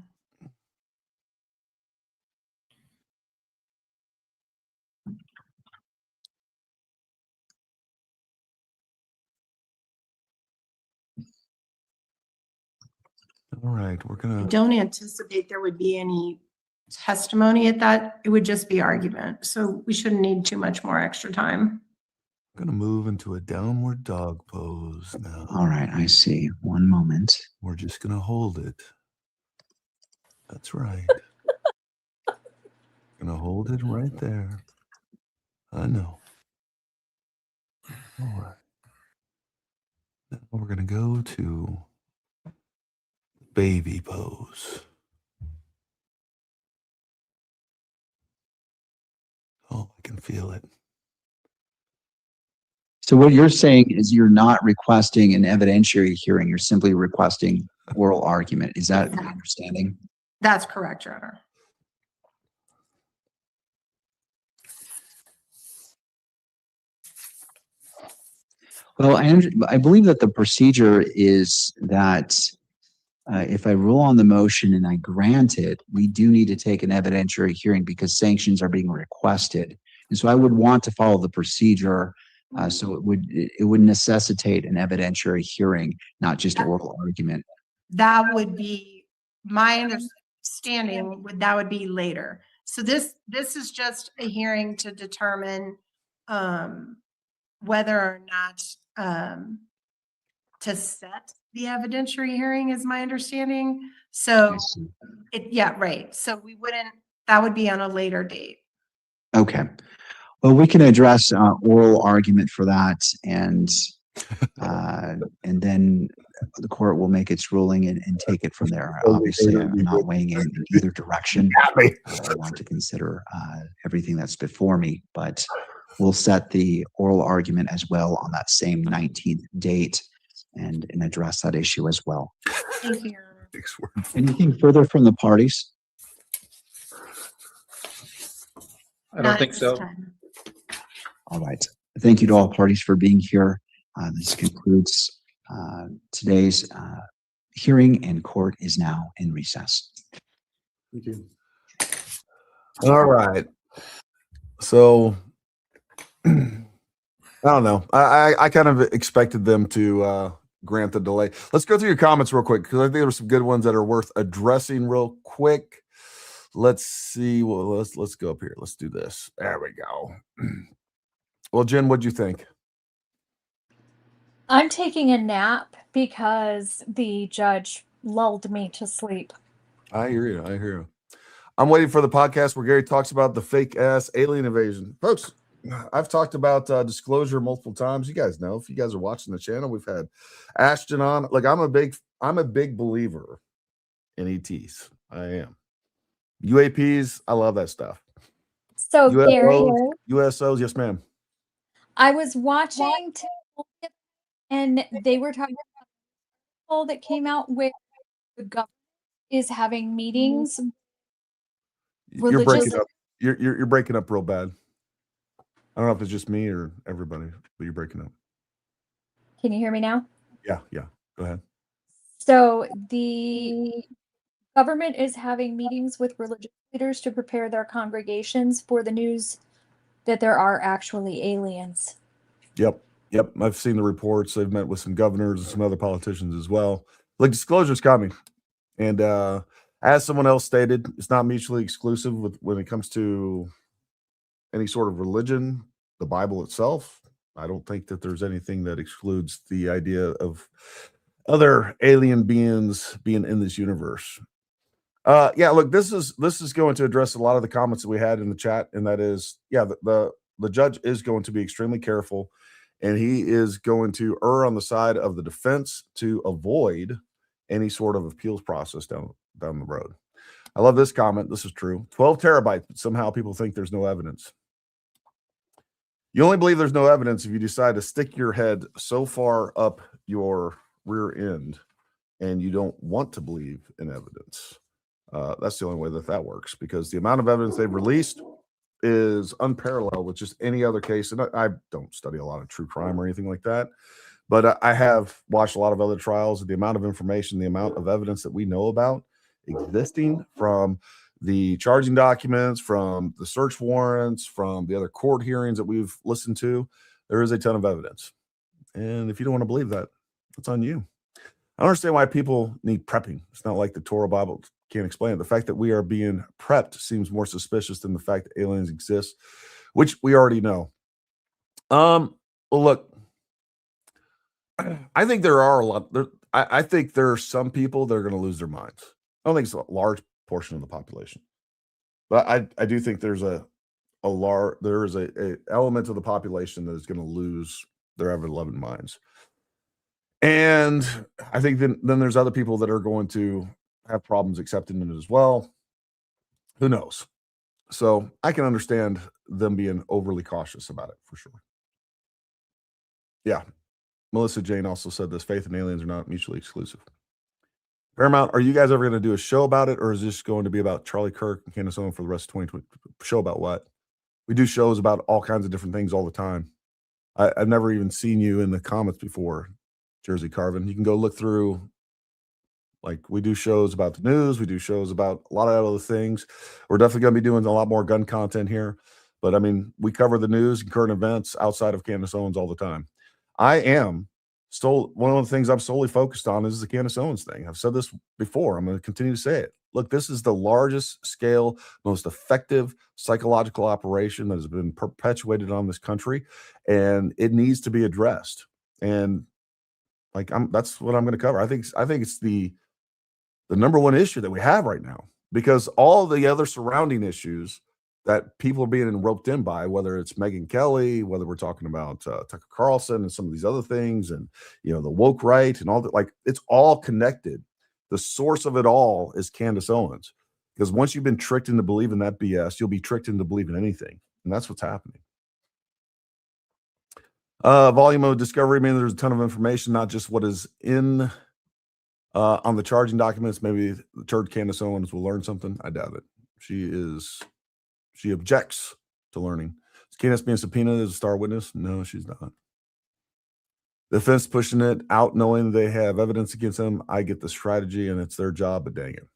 All right, we're I gonna. don't anticipate there would be any testimony at that. It would just be argument. So we shouldn't need too much more extra time. Gonna move into a downward dog pose now. All right, I see. One moment. We're just gonna hold it. That's right. Gonna hold it right there. I know. All right. Now we're gonna go to baby pose. Oh, I can feel it. So what you're saying is you're not requesting an evidentiary hearing. You're simply requesting oral argument. Is that my understanding? That's correct, Your Honor. Well, I believe that the procedure is that if I rule on the motion and I grant it, we do need to take an evidentiary hearing because sanctions are being requested. And so I would want to follow the procedure. So it would necessitate an evidentiary hearing, not just oral argument. That would be my understanding. That would be later. So this is just a hearing to determine whether or not to set the evidentiary hearing is my understanding. So yeah, right. So that would be on a later date. Okay. Well, we can address oral argument for that, and then the court will make its ruling and take it from there. Obviously, I'm not weighing in either direction. I want to consider everything that's before me, but we'll set the oral argument as well on that same 19th date and address that issue as well. Thank you. Anything further from the parties? I don't think so. All right. Thank you to all parties for being here. This concludes today's hearing, and court is now in recess. Thank you. All right. So I don't know. I kind of expected them to grant the delay. Let's go through your comments real quick because I think there were some good ones that are worth addressing real quick. Let's see. Well, let's go up here. Let's do this. There we go. Well, Jen, what'd you think? I'm taking a nap because the judge lulled me to sleep. I hear you. I hear you. I'm waiting for the podcast where Gary talks about the fake ass alien invasion. Folks, I've talked about disclosure multiple times. You guys know, if you guys are watching the channel, we've had Ashton on. Like, I'm a big believer in ETs. I am. UAPs, I love that stuff. So Gary, USOs, yes, ma'am. I was watching and they were talking about the article that came out where the government is having meetings. You're breaking up. You're breaking up real bad. I don't know if it's just me or everybody, but you're breaking up. Can you hear me now? Yeah. Go ahead. So the government is having meetings with religious leaders to prepare their congregations for the news that there are actually aliens. Yep. I've seen the reports. They've met with some governors and some other politicians as well. Like, disclosure's coming. And as someone else stated, it's not mutually exclusive when it comes to any sort of religion, the Bible itself. I don't think that there's anything that excludes the idea of other alien beings being in this universe. Yeah, look, this is going to address a lot of the comments that we had in the chat, and that is, yeah, the judge is going to be extremely careful, and he is going to err on the side of the defense to avoid any sort of appeals process down the road. I love this comment. This is true. 12 terabytes, but somehow people think there's no evidence. You only believe there's no evidence if you decide to stick your head so far up your rear end and you don't want to believe in evidence. That's the only way that works, because the amount of evidence they've released is unparalleled with just any other case. And I don't study a lot of true crime or anything like that, but I have watched a lot of other trials, and the amount of information, the amount of evidence that we know about existing, from the charging documents, from the search warrants, from the other court hearings that we've listened to, there is a ton of evidence. And if you don't want to believe that, it's on you. I don't understand why people need prepping. It's not like the Torah Bible can't explain it. The fact that we are being prepped seems more suspicious than the fact that aliens exist, which we already know. Well, look, I think there are a lot. I think there are some people that are going to lose their minds. I don't think it's a large portion of the population, but I do think there's a element of the population that is going to lose their ever-loving minds. And I think then there's other people that are going to have problems accepting it as well. Who knows? So I can understand them being overly cautious about it for sure. Yeah. Melissa Jane also said this: faith and aliens are not mutually exclusive. Paramount, are you guys ever going to do a show about it, or is this going to be about Charlie Kirk and Candace Owens for the rest of 2020? Show about what? We do shows about all kinds of different things all the time. I've never even seen you in the comments before, Jersey Carvin. You can go look through. Like, we do shows about the news. We do shows about a lot of other things. We're definitely going to be doing a lot more gun content here. But, I mean, we cover the news and current events outside of Candace Owens all the time. One of the things I'm solely focused on is the Candace Owens thing. I've said this before. I'm going to continue to say it. Look, this is the largest scale, most effective psychological operation that has been perpetuated on this country, and it needs to be addressed. And that's what I'm going to cover. I think it's the number one issue that we have right now, because all the other surrounding issues that people are being roped in by, whether it's Megyn Kelly, whether we're talking about Tucker Carlson and some of these other things, and the woke right and all that, like, it's all connected. The source of it all is Candace Owens, because once you've been tricked into believing that BS, you'll be tricked into believing anything, and that's what's happening. Volume of discovery, there's a ton of information, not just what is in on the charging documents. Maybe the church Candace Owens will learn something. I doubt it. She objects to learning. Is Candace being subpoenaed as a star witness? No, she's not. The defense pushing it out, knowing they have evidence against them. I get the strategy, and it's their job, but dang it.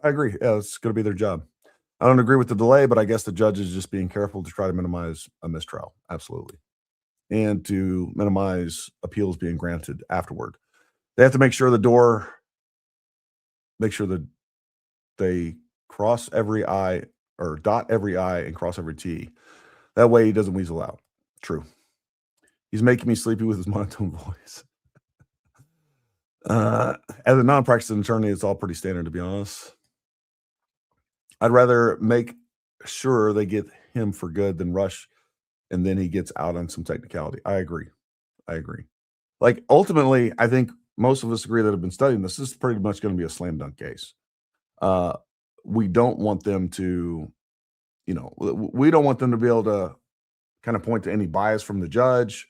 I agree. Yeah, it's going to be their job. I don't agree with the delay, but I guess the judge is just being careful to try to minimize a mistrial. Absolutely. And to minimize appeals being granted afterward. They have to make sure that they cross every I, or dot every I and cross every T. That way he doesn't weasel out. True. He's making me sleepy with his monotone voice. As a non-practicing attorney, it's all pretty standard, to be honest. I'd rather make sure they get him for good than rush and then he gets out on some technicality. I agree. Like, ultimately, I think most of us agree that have been studying this is pretty much going to be a slam dunk case. We don't want them to, we don't want them to be able to kind of point to any bias from the judge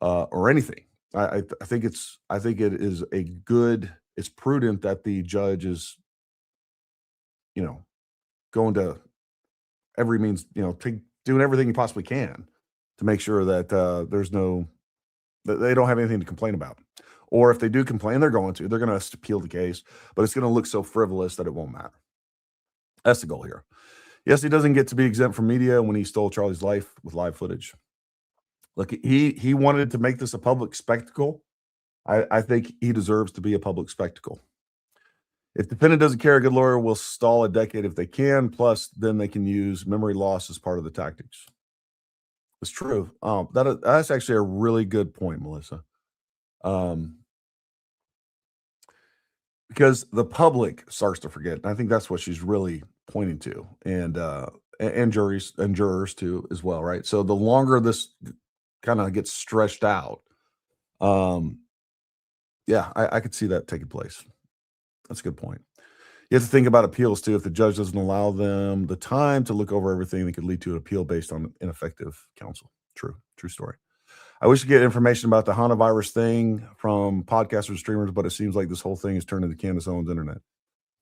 or anything. I think it's prudent that the judge is, going to every means, doing everything he possibly can to make sure that that they don't have anything to complain about. Or if they do complain, they're going to appeal the case, but it's going to look so frivolous that it won't matter. That's the goal here. Yes, he doesn't get to be exempt from media when he stole Charlie's life with live footage. Look, he wanted to make this a public spectacle. I think he deserves to be a public spectacle. If the defendant doesn't care, a good lawyer will stall a decade if they can. Plus, then they can use memory loss as part of the tactics. It's true. That's actually a really good point, Melissa. Because the public starts to forget. And I think that's what she's really pointing to, and jurors too as well, right? So the longer this kind of gets stretched out, I could see that taking place. That's a good point. You have to think about appeals too. If the judge doesn't allow them the time to look over everything, that could lead to an appeal based on ineffective counsel. True story. I wish to get information about the HANA virus thing from podcasters and streamers, but it seems like this whole thing is turned into Candace Owens internet.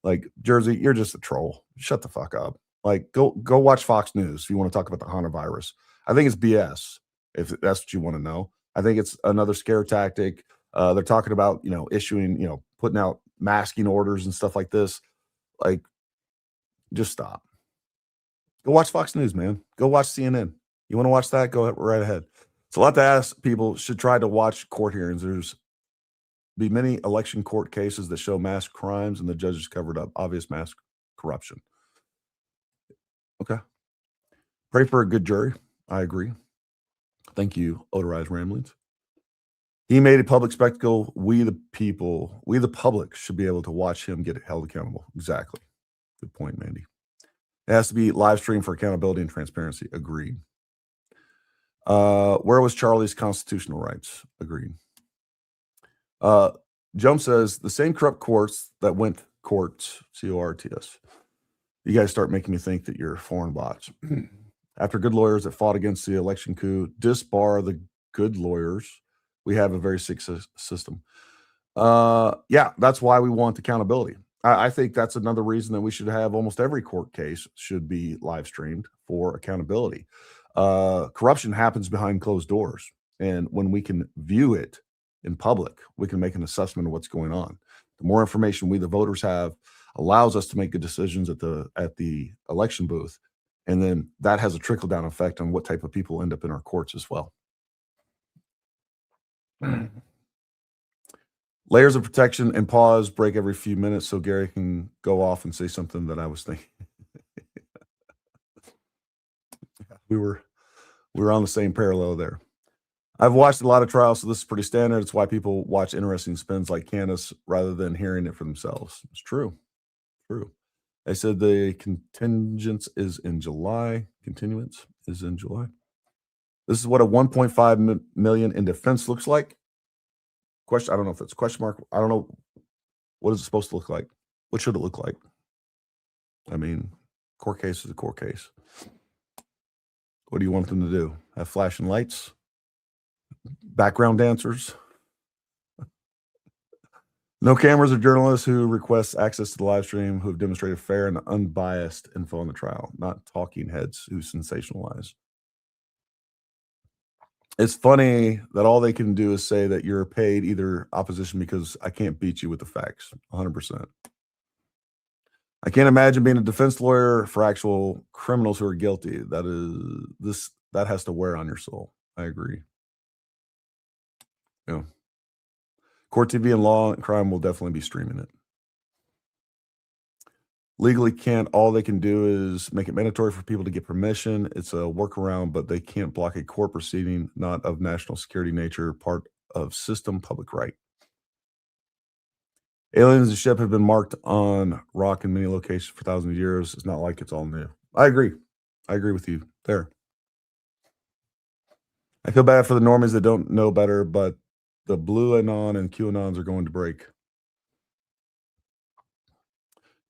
Like, Jersey, you're just a troll. Shut the fuck up. Like, go watch Fox News if you want to talk about the HANA virus. I think it's BS, if that's what you want to know. I think it's another scare tactic. They're talking about, issuing, putting out masking orders and stuff like this. Like, just stop. Go watch Fox News, man. Go watch CNN. You want to watch that? Go right ahead. It's a lot to ask. People should try to watch court hearings. There's be many election court cases that show mass crimes and the judges covered up obvious mass corruption. Okay. Pray for a good jury. I agree. Thank you, Odorized Ramblings. He made a public spectacle. We, the people, we, the public, should be able to watch him get held accountable. Exactly. Good point, Mandy. It has to be live streamed for accountability and transparency. Agreed. Where was Charlie's constitutional rights? Agreed. Jump says the same corrupt courts that went courts, C-O-R-T-S. You guys start making me think that you're foreign bots. After good lawyers that fought against the election coup disbar the good lawyers, we have a very sick system. Yeah, that's why we want accountability. I think that's another reason that we should have almost every court case should be live streamed for accountability. Corruption happens behind closed doors. And when we can view it in public, we can make an assessment of what's going on. The more information we, the voters, have allows us to make good decisions at the election booth. And then that has a trickle-down effect on what type of people end up in our courts as well. Layers of protection and pause break every few minutes so Gary can go off and say something that I was thinking. we were on the same parallel there. I've watched a lot of trials, so this is pretty standard. It's why people watch interesting spins like Candace rather than hearing it for themselves. It's true. True. I said the contingence is in July. Continuance is in July. This is what a 1.5 million in defense looks like. Question. I don't know if it's a question mark. I don't know. What is it supposed to look like? What should it look like? I mean, court case is a court case. What do you want them to do? Have flashing lights? Background dancers? No cameras or journalists who request access to the live stream who have demonstrated fair and unbiased info on the trial, not talking heads who sensationalize. It's funny that all they can do is say that you're paid either opposition because I can't beat you with the facts. 100%. I can't imagine being a defense lawyer for actual criminals who are guilty. That has to wear on your soul. I agree. Yeah. Court TV and Law and Crime will definitely be streaming it. Legally can't. All they can do is make it mandatory for people to get permission. It's a workaround, but they can't block a court proceeding, not of national security nature, part of system public right. Aliens and ship have been marked on rock in many locations for thousands of years. It's not like it's all new. I agree. I agree with you there. I feel bad for the normies that don't know better, but the blue anon and QAnons are going to break.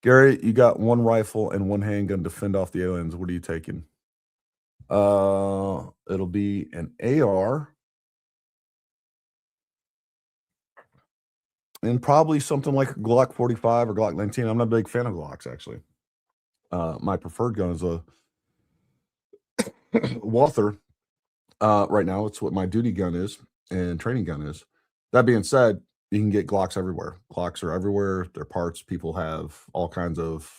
Gary, you got one rifle and one handgun to fend off the aliens. What are you taking? It'll be an AR. And probably something like a Glock 45 or Glock 19. I'm not a big fan of Glocks, actually. My preferred gun is a Walther. Right now, it's what my duty gun is and training gun is. That being said, you can get Glocks everywhere. Glocks are everywhere. They're parts. People have all kinds of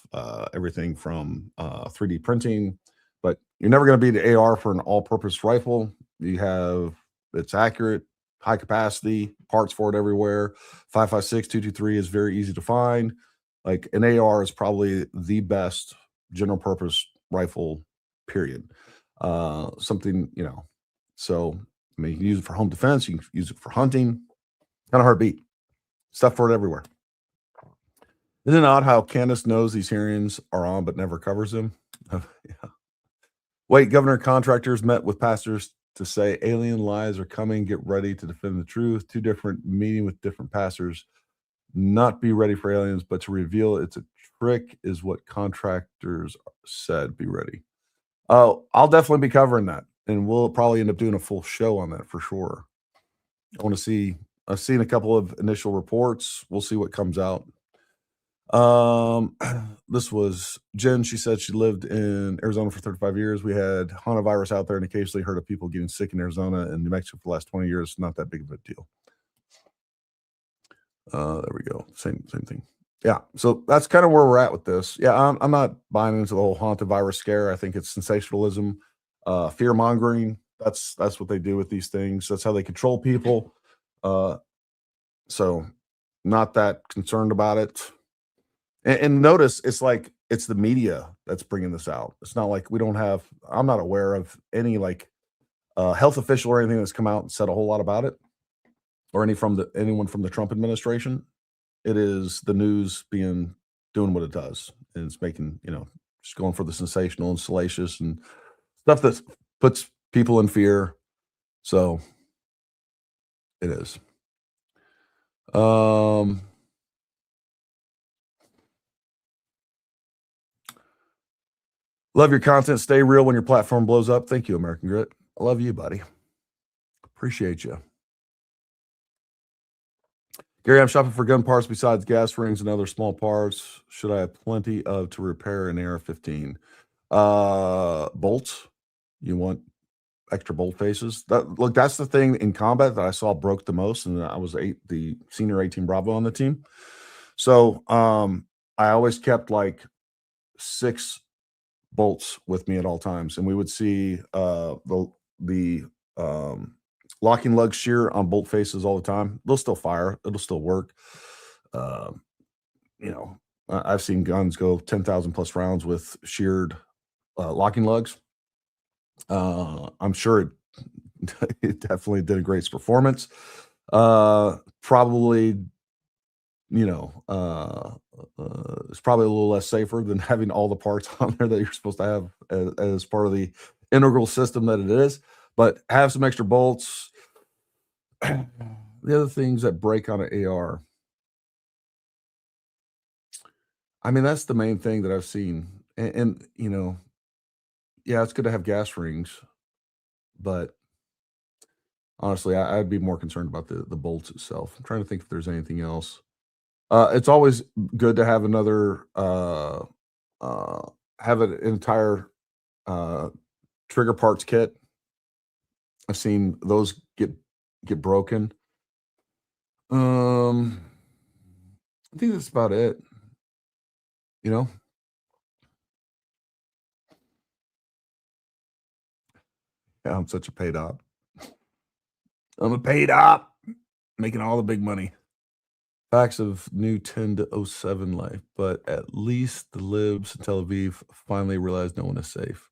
everything from 3D printing, but you're never going to be the AR for an all-purpose rifle. It's accurate, high capacity, parts for it everywhere. 5.56, 223 is very easy to find. Like an AR is probably the best general purpose rifle, period. Something, so I mean, you can use it for home defense, you can use it for hunting. Kind of hard beat. Stuff for it everywhere. Isn't it odd how Candace knows these hearings are on but never covers them? Yeah. Wait, governor contractors met with pastors to say alien lies are coming. Get ready to defend the truth. Two different meeting with different pastors. Not be ready for aliens, but to reveal it's a trick is what contractors said. Be ready. Oh, I'll definitely be covering that. And we'll probably end up doing a full show on that for sure. I want to see. I've seen a couple of initial reports. We'll see what comes out. This was Jenn. She said she lived in Arizona for 35 years. We had hantavirus out there and occasionally heard of people getting sick in Arizona and New Mexico for the last 20 years. Not that big of a deal. There we go. Same thing. Yeah. So that's kind of where we're at with this. Yeah. I'm not buying into the whole hantavirus scare. I think it's sensationalism, fear mongering. That's what they do with these things. That's how they control people. So not that concerned about it. And notice it's like it's the media that's bringing this out. It's not like I'm not aware of any like health official or anything that's come out and said a whole lot about it, or anyone from the Trump administration. It is the news doing what it does, and it's making, just going for the sensational and salacious and stuff that puts people in fear. So it is. Love your content. Stay real when your platform blows up. Thank you, American Grit. I love you, buddy. Appreciate you. Gary, I'm shopping for gun parts besides gas rings and other small parts. Should I have plenty of to repair an AR-15? Bolts. You want extra bolt faces? That's the thing in combat that I saw broke the most, and I was the senior 18 Bravo on the team. So I always kept like 6 bolts with me at all times, and we would see the locking lug shear on bolt faces all the time. They'll still fire. It'll still work. I've seen guns go 10,000 plus rounds with sheared locking lugs. I'm sure it definitely did a great performance. Probably, it's probably a little less safer than having all the parts on there that you're supposed to have as part of the integral system that it is. But have some extra bolts. The other things that break on an AR. I mean, that's the main thing that I've seen. And yeah, it's good to have gas rings, but honestly, I'd be more concerned about the bolts itself. I'm trying to think if there's anything else. It's always good to have another, have an entire trigger parts kit. I've seen those get broken. I think that's about it. Yeah, I'm such a paid op. I'm a paid op, making all the big money. Facts of new 10 to 07 life, but at least the libs in Tel Aviv finally realized no one is safe.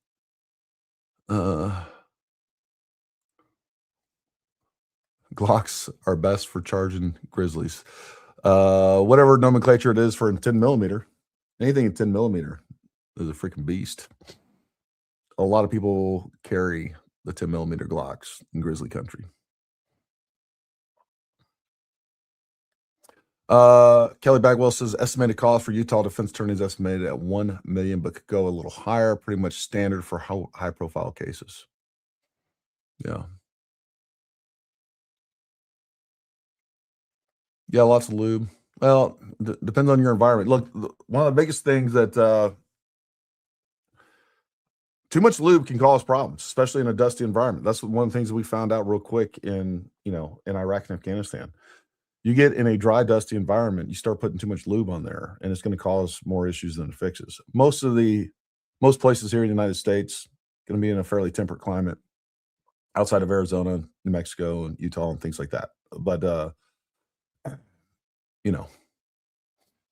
Glocks are best for charging grizzlies. Whatever nomenclature it is for a 10 millimeter, anything in 10 millimeter is a freaking beast. A lot of people carry the 10 millimeter Glocks in grizzly country. Kelly Bagwell says estimated cost for Utah defense attorneys estimated at $1 million, but could go a little higher. Pretty much standard for high profile cases. Yeah. Yeah, lots of lube. Well, depends on your environment. Look, one of the biggest things that too much lube can cause problems, especially in a dusty environment. That's one of the things that we found out real quick in Iraq and Afghanistan. You get in a dry, dusty environment, you start putting too much lube on there, and it's going to cause more issues than it fixes. Most places here in the United States going to be in a fairly temperate climate outside of Arizona, New Mexico, and Utah, and things like that. But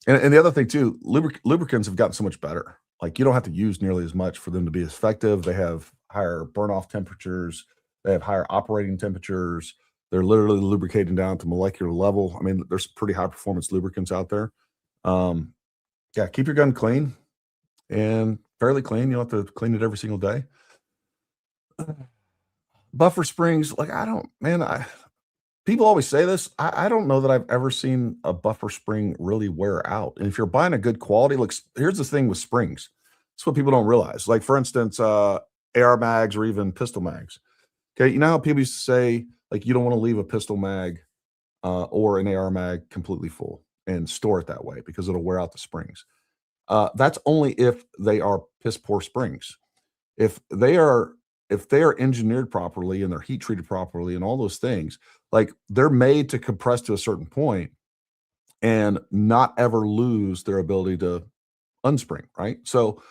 and the other thing too, lubricants have gotten so much better. Like you don't have to use nearly as much for them to be as effective. They have higher burn-off temperatures. They have higher operating temperatures. They're literally lubricating down to molecular level. I mean, there's pretty high performance lubricants out there. Yeah, keep your gun clean and fairly clean. You don't have to clean it every single day. Buffer springs, like people always say this. I don't know that I've ever seen a buffer spring really wear out. And if you're buying a good quality, look, here's the thing with springs. It's what people don't realize. Like for instance, AR mags or even pistol mags. Okay, you know how people used to say, like, you don't want to leave a pistol mag or an AR mag completely full and store it that way because it'll wear out the springs. That's only if they are piss poor springs. If they are engineered properly and they're heat treated properly and all those things, like they're made to compress to a certain point and not ever lose their ability to unspring, right? So,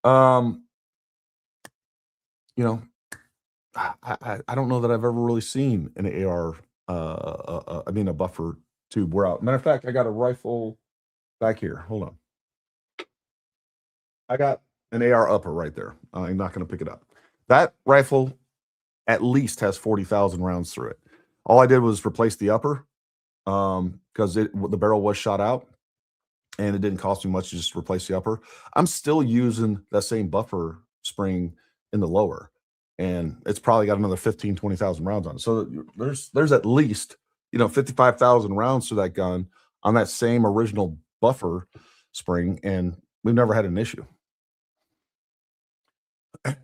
I don't know that I've ever really seen an AR, a buffer tube wear out. Matter of fact, I got a rifle back here. Hold on. I got an AR upper right there. I'm not going to pick it up. That rifle at least has 40,000 rounds through it. All I did was replace the upper because the barrel was shot out, and it didn't cost me much to just replace the upper. I'm still using that same buffer spring in the lower, and it's probably got another 15, 20,000 rounds on it. So there's at least, 55,000 rounds to that gun on that same original buffer spring, and we've never had an issue.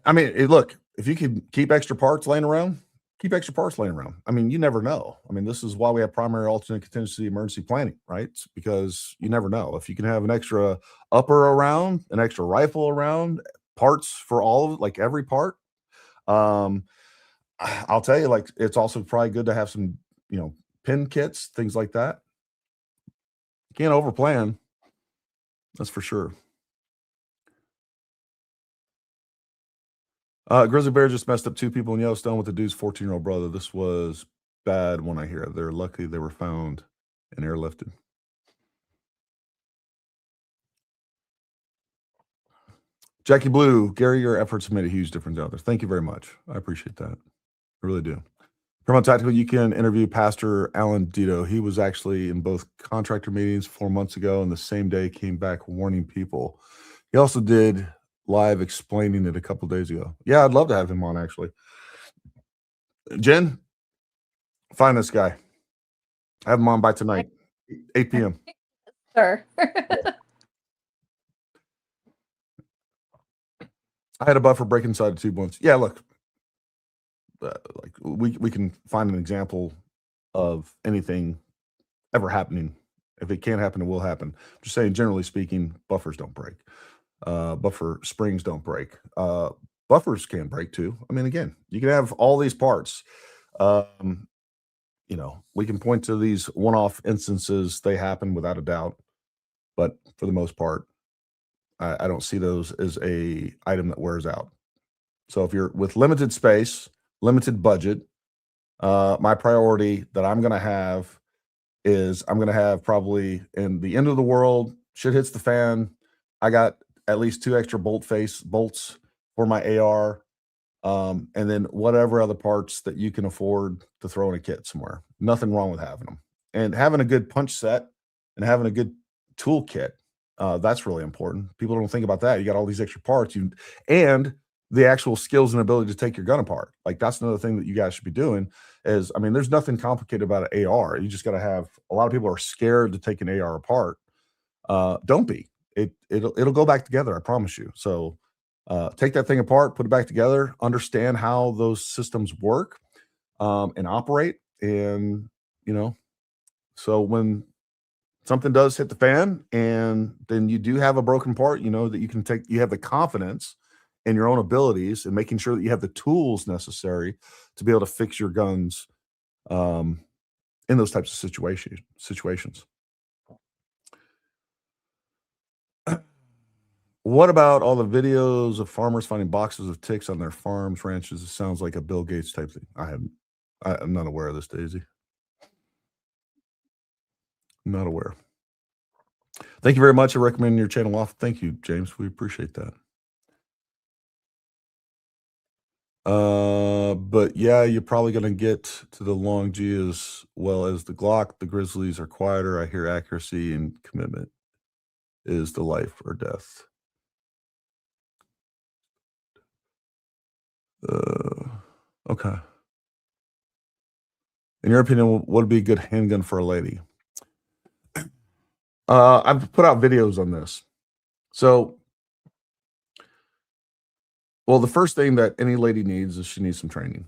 I mean, look, if you can keep extra parts laying around, keep extra parts laying around. I mean, you never know. I mean, this is why we have primary, alternate, contingency, emergency planning, right? Because you never know. If you can have an extra upper around, an extra rifle around, parts for all of it, like every part. I'll tell you, like, it's also probably good to have some, pin kits, things like that. You can't overplan. That's for sure. Grizzly bear just messed up 2 people in Yellowstone with the dude's 14-year-old brother. This was bad when I hear it. They're lucky they were found and airlifted. Jackie Blue, Gary, your efforts have made a huge difference out there. Thank you very much. I appreciate that. I really do. Paramount Tactical, you can interview Pastor Alan Dito. He was actually in both contractor meetings 4 months ago, and the same day came back warning people. He also did live explaining it a couple days ago. Yeah, I'd love to have him on, actually. Jen, find this guy. Have him on by tonight, 8 p.m. Sure. I had a buffer break inside a tube once. Yeah, look, like we can find an example of anything ever happening. If it can't happen, it will happen. Just saying, generally speaking, buffers don't break. Buffer springs don't break. Buffers can break too. I mean, again, you can have all these parts. We can point to these one-off instances. They happen without a doubt, but for the most part, I don't see those as a item that wears out. So if you're with limited space, limited budget, my priority that I'm going to have is I'm going to have probably in the end of the world, shit hits the fan. I got at least 2 extra bolts for my AR. And then whatever other parts that you can afford to throw in a kit somewhere. Nothing wrong with having them. And having a good punch set and having a good tool kit, that's really important. People don't think about that. You got all these extra parts and the actual skills and ability to take your gun apart. Like, that's another thing that you guys should be doing is, I mean, there's nothing complicated about an AR. You just got to have, a lot of people are scared to take an AR apart. Don't be. It'll go back together, I promise you. So take that thing apart, put it back together, understand how those systems work and operate. And, so when something does hit the fan and then you do have a broken part, that you can take, you have the confidence in your own abilities and making sure that you have the tools necessary to be able to fix your guns in those types of situations. What about all the videos of farmers finding boxes of ticks on their farms, ranches? It sounds like a Bill Gates type thing. I'm not aware of this, Daisy. Not aware. Thank you very much. I recommend your channel off. Thank you, James. We appreciate that. But yeah, you're probably going to get to the long G as well as the Glock. The Grizzlies are quieter. I hear accuracy and commitment is the life or death. Okay. In your opinion, what would be a good handgun for a lady? I've put out videos on this. So, well, the first thing that any lady needs is she needs some training.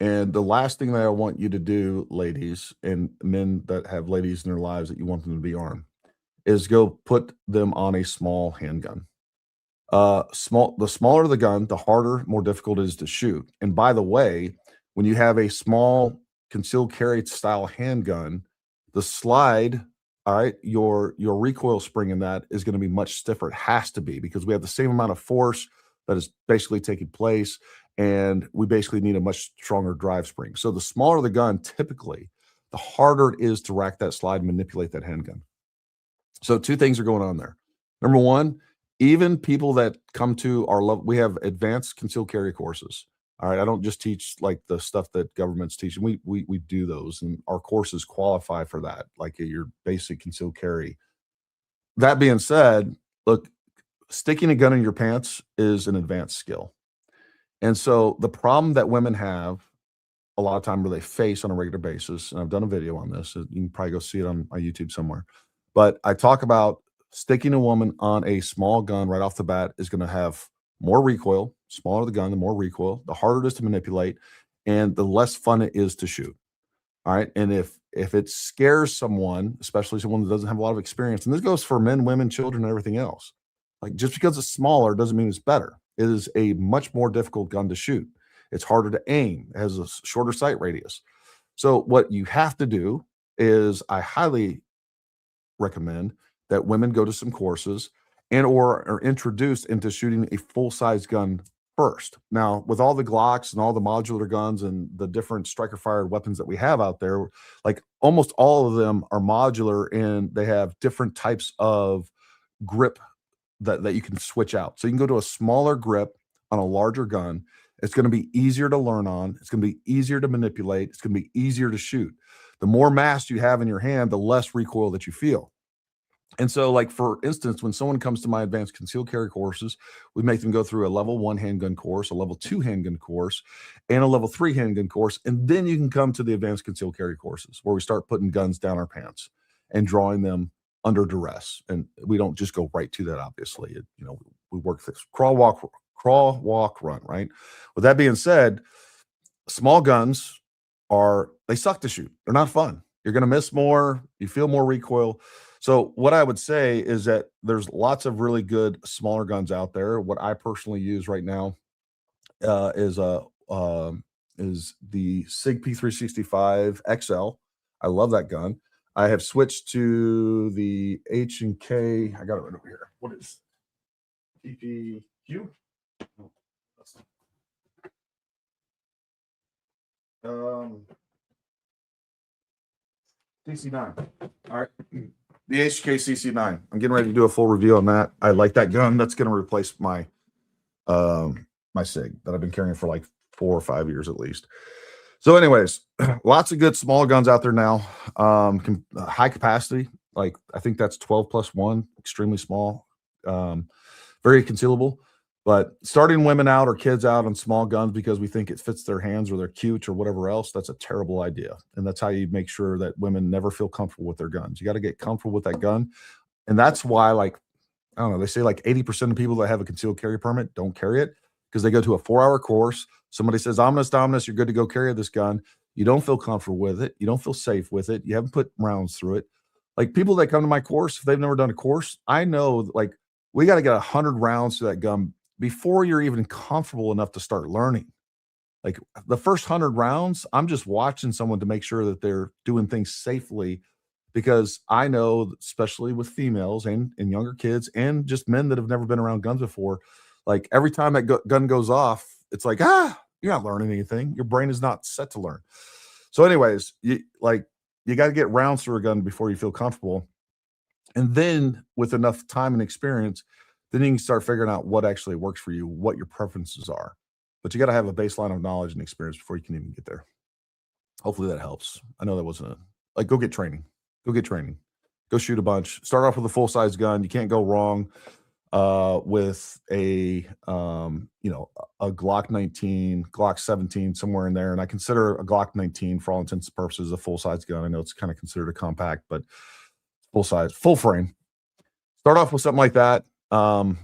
And the last thing that I want you to do, ladies and men that have ladies in their lives that you want them to be armed, is go put them on a small handgun. The smaller the gun, the harder, more difficult it is to shoot. And by the way, when you have a small concealed carry style handgun, the slide, all right, your recoil spring in that is going to be much stiffer. It has to be, because we have the same amount of force that is basically taking place, and we basically need a much stronger drive spring. So the smaller the gun, typically, the harder it is to rack that slide and manipulate that handgun. So two things are going on there. Number one, even people that come to our level, we have advanced concealed carry courses. All right. I don't just teach like the stuff that government's teaching. We do those, and our courses qualify for that, like your basic concealed carry. That being said, look, sticking a gun in your pants is an advanced skill. And so the problem that women have a lot of time where they face on a regular basis, and I've done a video on this, you can probably go see it on my YouTube somewhere, but I talk about sticking a woman on a small gun right off the bat is going to have more recoil. Smaller the gun, the more recoil, the harder it is to manipulate, and the less fun it is to shoot. All right. And if it scares someone, especially someone that doesn't have a lot of experience, and this goes for men, women, children, and everything else, like just because it's smaller doesn't mean it's better. It is a much more difficult gun to shoot. It's harder to aim. It has a shorter sight radius. So what you have to do is, I highly recommend that women go to some courses and or are introduced into shooting a full-size gun first. Now, with all the Glocks and all the modular guns and the different striker-fired weapons that we have out there, like almost all of them are modular, and they have different types of grip that you can switch out. So you can go to a smaller grip on a larger gun. It's going to be easier to learn on. It's going to be easier to manipulate. It's going to be easier to shoot. The more mass you have in your hand, the less recoil that you feel. And so, like, for instance, when someone comes to my advanced concealed carry courses, we make them go through a level 1 handgun course, a level 2 handgun course, and a level 3 handgun course. And then you can come to the advanced concealed carry courses where we start putting guns down our pants and drawing them under duress. And we don't just go right to that, obviously. We work this crawl, walk, run, right? With that being said, small guns they suck to shoot. They're not fun. You're going to miss more. You feel more recoil. So what I would say is that there's lots of really good smaller guns out there. What I personally use right now is the SIG P365 XL. I love that gun. I have switched to the H&K. I got it right over here. What is PPQ? CC9. All right. The HK CC9. I'm getting ready to do a full review on that. I like that gun. That's going to replace my my SIG that I've been carrying for like 4 or 5 years at least. So anyways, lots of good small guns out there now. High capacity. Like, I think that's 12+1, extremely small, very concealable. But starting women out or kids out on small guns because we think it fits their hands or they're cute or whatever else, that's a terrible idea. And that's how you make sure that women never feel comfortable with their guns. You got to get comfortable with that gun. And that's why, like, I don't know, they say like 80% of people that have a concealed carry permit don't carry it because they go to a 4-hour course. Somebody says, Dominus, you're good to go carry this gun. You don't feel comfortable with it. You don't feel safe with it. You haven't put rounds through it. Like, people that come to my course, if they've never done a course, I know, like, we got to get 100 rounds to that gun before you're even comfortable enough to start learning. Like, the first 100 rounds, I'm just watching someone to make sure that they're doing things safely, because I know, especially with females and younger kids and just men that have never been around guns before, like, every time that gun goes off, it's like, you're not learning anything. Your brain is not set to learn. So anyways, you got to get rounds through a gun before you feel comfortable. And then with enough time and experience, then you can start figuring out what actually works for you, what your preferences are. But you got to have a baseline of knowledge and experience before you can even get there. Hopefully that helps. I know that wasn't go get training. Go get training. Go shoot a bunch. Start off with a full-size gun. You can't go wrong with a Glock 19, Glock 17, somewhere in there. And I consider a Glock 19, for all intents and purposes, a full-size gun. I know it's kind of considered a compact, but full-size, full frame. Start off with something like that. And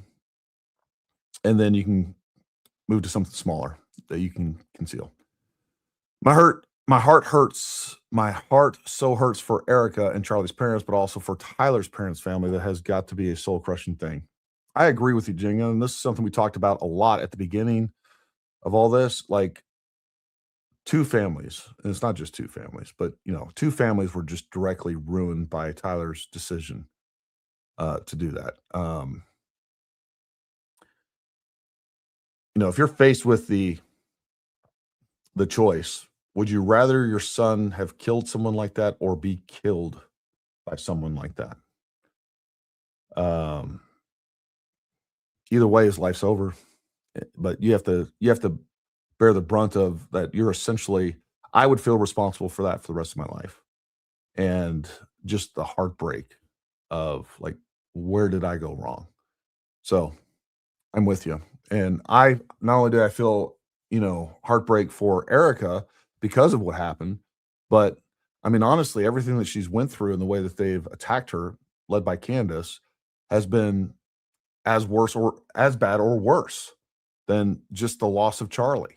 then you can move to something smaller that you can conceal. My heart hurts. My heart so hurts for Erica and Charlie's parents, but also for Tyler's parents' family. That has got to be a soul-crushing thing. I agree with you, Jenn, and this is something we talked about a lot at the beginning of all this. Like, 2 families, and it's not just 2 families, but 2 families were just directly ruined by Tyler's decision to do that. If you're faced with the choice would you rather your son have killed someone like that or be killed by someone like that? Either way, his life's over. But you have to bear the brunt of that. You're essentially, I would feel responsible for that for the rest of my life. And just the heartbreak of like, where did I go wrong? So I'm with you. And I, not only do I feel, heartbreak for Erica because of what happened, but I mean, honestly, everything that she's went through and the way that they've attacked her, led by Candace, has been as worse or as bad or worse than just the loss of Charlie.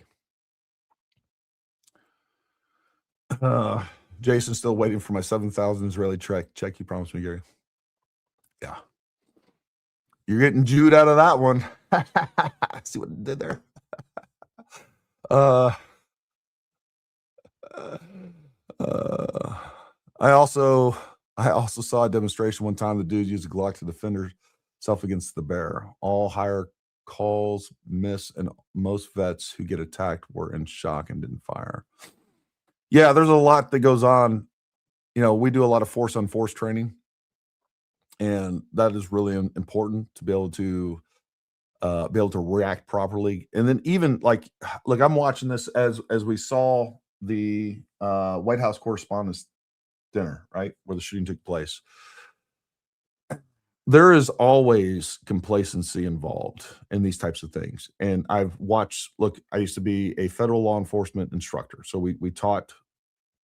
Jason's still waiting for my 7,000 Israeli check you promised me, Gary. Yeah. You're getting Jude out of that one. See what it did there? I also saw a demonstration one time. The dude used a Glock to defend herself against the bear. All higher calls miss, and most vets who get attacked were in shock and didn't fire. Yeah, there's a lot that goes on. We do a lot of force on force training, and that is really important to be able to react properly. And then even like, look, I'm watching this as we saw the White House Correspondents' Dinner, right, where the shooting took place. There is always complacency involved in these types of things. And I've watched, look, I used to be a federal law enforcement instructor. So we taught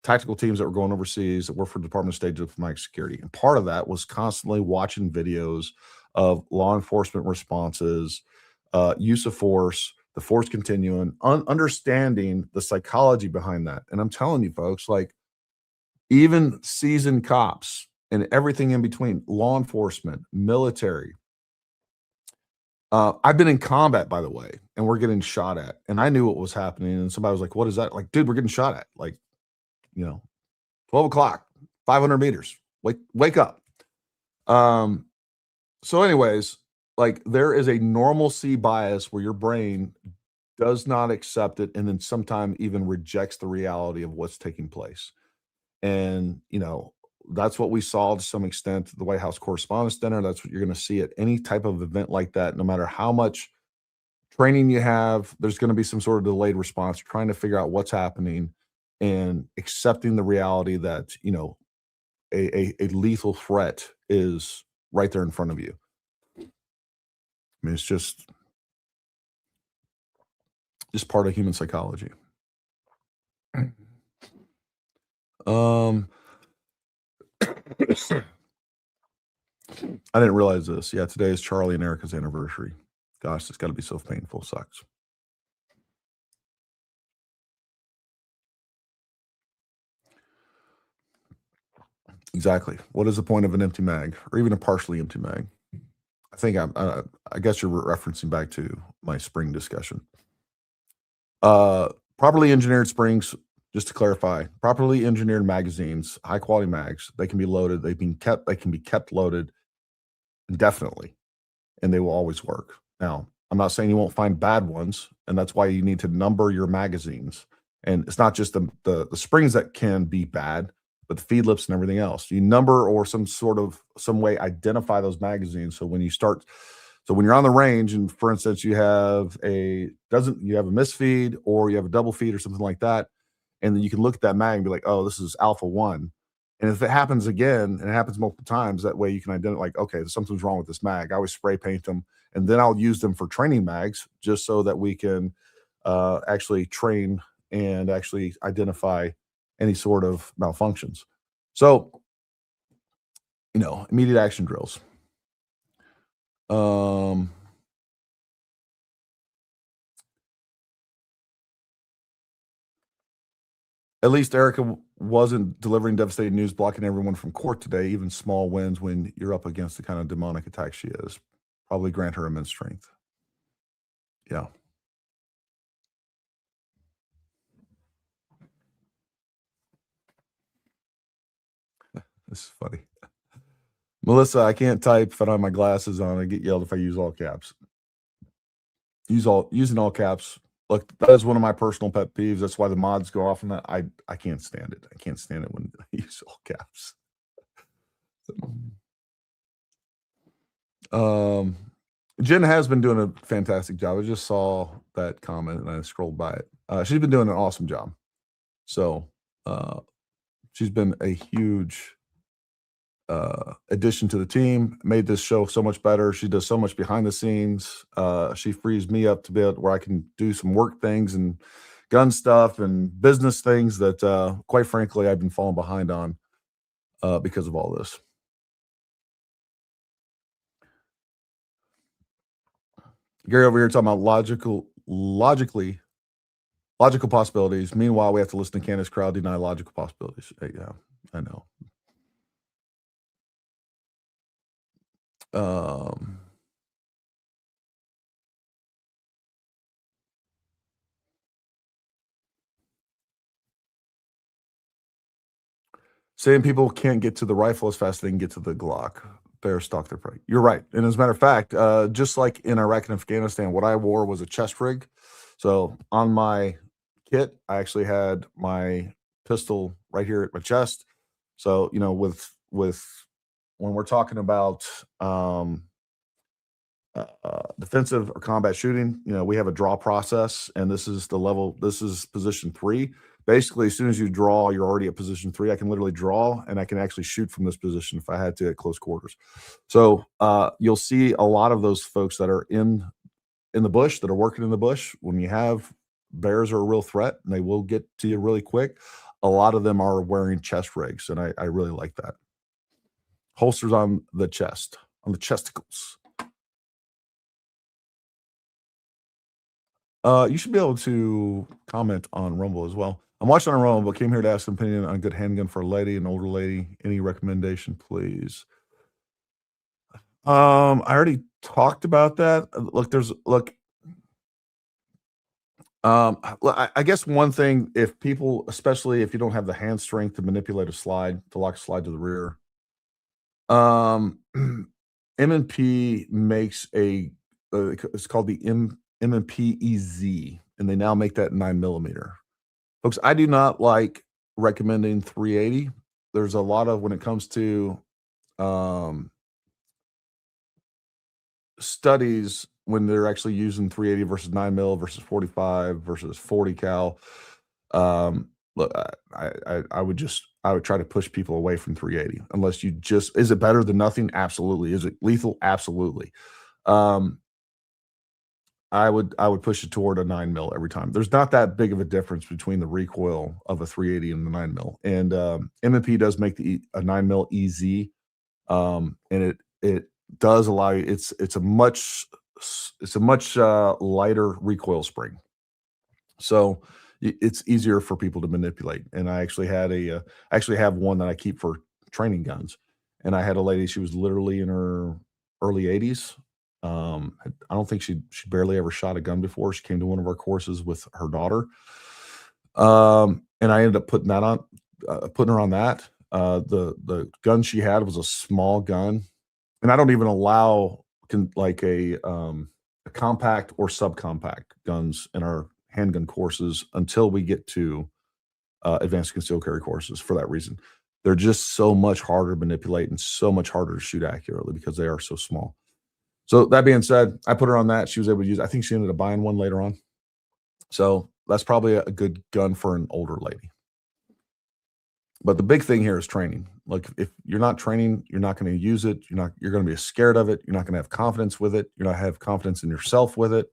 tactical teams that were going overseas that worked for the Department of State Diplomatic Security. And part of that was constantly watching videos of law enforcement responses, use of force, the force continuum, understanding the psychology behind that. And I'm telling you, folks, like even seasoned cops and everything in between, law enforcement, military. I've been in combat, by the way, and we're getting shot at. And I knew what was happening. And somebody was like, what is that? Like, dude, we're getting shot at. Like, 12 o'clock, 500 meters. Wake up. So anyways, like there is a normalcy bias where your brain does not accept it and then sometimes even rejects the reality of what's taking place. And, that's what we saw to some extent at the White House Correspondents' Dinner. That's what you're going to see at any type of event like that. No matter how much training you have, there's going to be some sort of delayed response, trying to figure out what's happening and accepting the reality that, a lethal threat is right there in front of you. I mean, it's just part of human psychology. I didn't realize this. Yeah, today is Charlie and Erica's anniversary. Gosh, it's got to be so painful. Sucks. Exactly. What is the point of an empty mag or even a partially empty mag? I think I guess you're referencing back to my spring discussion. Properly engineered springs, just to clarify, properly engineered magazines, high quality mags, they can be loaded. They can be kept loaded indefinitely, and they will always work. Now, I'm not saying you won't find bad ones, and that's why you need to number your magazines. And it's not just the springs that can be bad, but the feed lips and everything else. You number or some way identify those magazines. So when you're on the range and for instance, you have a misfeed or you have a double feed or something like that. And then you can look at that mag and be like, oh, this is alpha 1. And if it happens again, and it happens multiple times, that way you can identify like, okay, something's wrong with this mag. I always spray paint them and then I'll use them for training mags just so that we can actually train and actually identify any sort of malfunctions. So, immediate action drills. At least Erica wasn't delivering devastating news, blocking everyone from court today. Even small wins when you're up against the kind of demonic attack she is probably grant her immense strength. Yeah. This is funny. Melissa, I can't type if I don't have my glasses on. I get yelled if I use all caps. Using all caps look, that is one of my personal pet peeves. That's why the mods go off on that. I can't stand it. I can't stand it when I use all caps. Jenn has been doing a fantastic job. I just saw that comment and I scrolled by it. She's been doing an awesome job. So she's been a huge addition to the team, made this show so much better. She does so much behind the scenes. She frees me up to be able where I can do some work things and gun stuff and business things that quite frankly I've been falling behind on because of all this. Gary over here talking about logical possibilities. Meanwhile, we have to listen to Candace Crowd deny logical possibilities. Yeah, I know. Saying people can't get to the rifle as fast as they can get to the Glock. Bear stalk their prey. You're right. And as a matter of fact, just like in Iraq and Afghanistan, what I wore was a chest rig. So on my kit, I actually had my pistol right here at my chest. So, you know, with when we're talking about defensive or combat shooting, you know, we have a draw process, and this is the level, this is position 3. Basically, as soon as you draw, you're already at position 3. I can literally draw, and I can actually shoot from this position if I had to at close quarters. So you'll see a lot of those folks that are in the bush, that are working in the bush. When you have bears are a real threat, and they will get to you really quick, a lot of them are wearing chest rigs, and I really like that. Holsters on the chest, on the chesticles. You should be able to comment on Rumble as well. I'm watching on Rumble, but came here to ask an opinion on a good handgun for a lady, an older lady. Any recommendation, please? I already talked about that. I guess one thing, if people, especially if you don't have the hand strength to manipulate a slide, to lock a slide to the rear, M&P makes it's called the M&P EZ, and they now make that 9mm. Folks, I do not like recommending 380. There's a lot of, when it comes to studies, when they're actually using 380 versus 9mm versus 45 versus 40 cal. Look, I would try to push people away from 380 unless you just, is it better than nothing? Absolutely. Is it lethal? Absolutely. I would push it toward a 9mm every time. There's not that big of a difference between the recoil of a 380 and the 9mm. And M&P does make a 9mm EZ, and it does allow you. It's a much lighter recoil spring, so it's easier for people to manipulate. And I actually have one that I keep for training guns, and I had a lady. She was literally in her early 80s. I don't think she barely ever shot a gun before. She came to one of our courses with her daughter. And I ended up putting her on that. The gun she had was a small gun, and I don't even allow a compact or subcompact guns in our handgun courses until we get to advanced concealed carry courses. For that reason, they're just so much harder to manipulate and so much harder to shoot accurately because they are so small. So that being said, I put her on that. She was able to use, I think she ended up buying one later on. So that's probably a good gun for an older lady. But the big thing here is training. Like, if you're not training, you're not going to use it. You're going to be scared of it. You're not going to have confidence with it. You're not have confidence in yourself with it.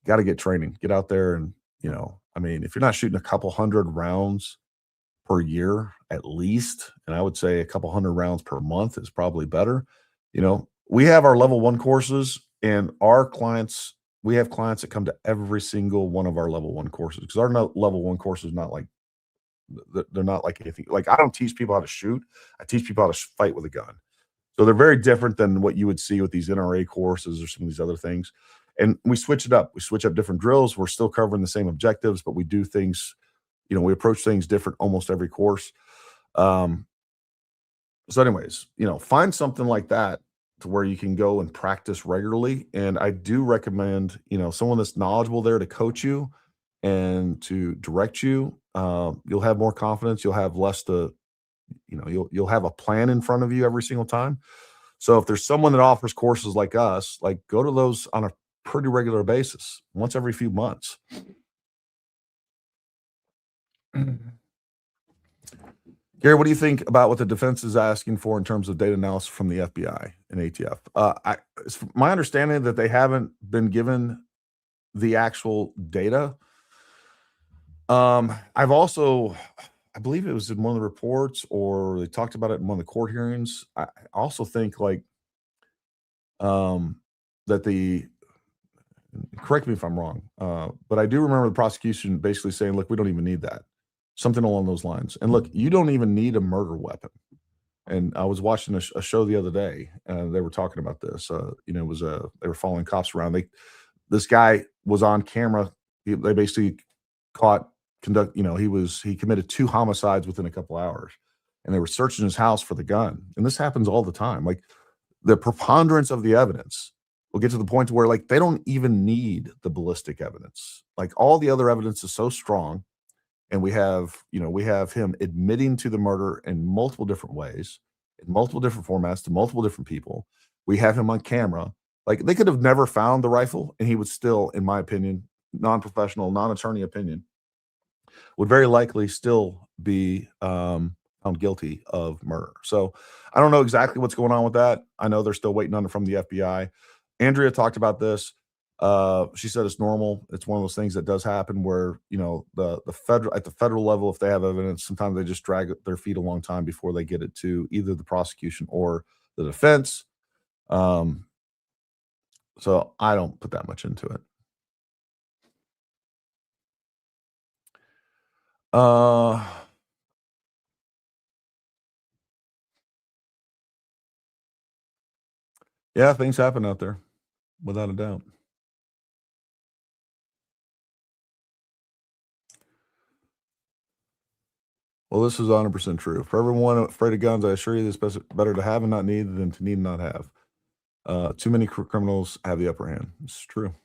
You got to get training. Get out there and, I mean, if you're not shooting a couple hundred rounds per year at least, and I would say a couple hundred rounds per month is probably better. We have our level 1 courses, and we have clients that come to every single one of our level 1 courses, because our level 1 course is not like, they're not like anything. Like, I don't teach people how to shoot. I teach people how to fight with a gun. So they're very different than what you would see with these NRA courses or some of these other things. And we switch it up. We switch up different drills. We're still covering the same objectives, but we do things, we approach things different almost every course. So anyways, find something like that to where you can go and practice regularly. And I do recommend, someone that's knowledgeable there to coach you, and to direct you. You'll have more confidence. You'll have less to, you'll have a plan in front of you every single time. So if there's someone that offers courses like us, like go to those on a pretty regular basis, once every few months. Gary, what do you think about what the defense is asking for in terms of data analysis from the FBI and ATF? It's my understanding that they haven't been given the actual data. I've also, I believe it was in one of the reports, or they talked about it in one of the court hearings. I also think that correct me if I'm wrong, but I do remember the prosecution basically saying, look, we don't even need that. Something along those lines. And look, you don't even need a murder weapon. And I was watching a show the other day, and they were talking about this. It was they were following cops around. This guy was on camera. They basically he committed 2 homicides within a couple hours, and they were searching his house for the gun. And this happens all the time. Like, the preponderance of the evidence will get to the point where they don't even need the ballistic evidence. Like, all the other evidence is so strong. And we have him admitting to the murder in multiple different ways, in multiple different formats, to multiple different people. We have him on camera. Like, they could have never found the rifle, and he would still, in my opinion, non-professional, non-attorney opinion, would very likely still be found guilty of murder. So I don't know exactly what's going on with that. I know they're still waiting on it from the FBI. Andrea talked about this. She said it's normal. It's one of those things that does happen where, the federal level, if they have evidence, sometimes they just drag their feet a long time before they get it to either the prosecution or the defense. So I don't put that much into it. Yeah, things happen out there, without a doubt. Well, this is 100% true. For everyone afraid of guns, I assure you, it's better to have and not need than to need and not have. Too many criminals have the upper hand. It's true.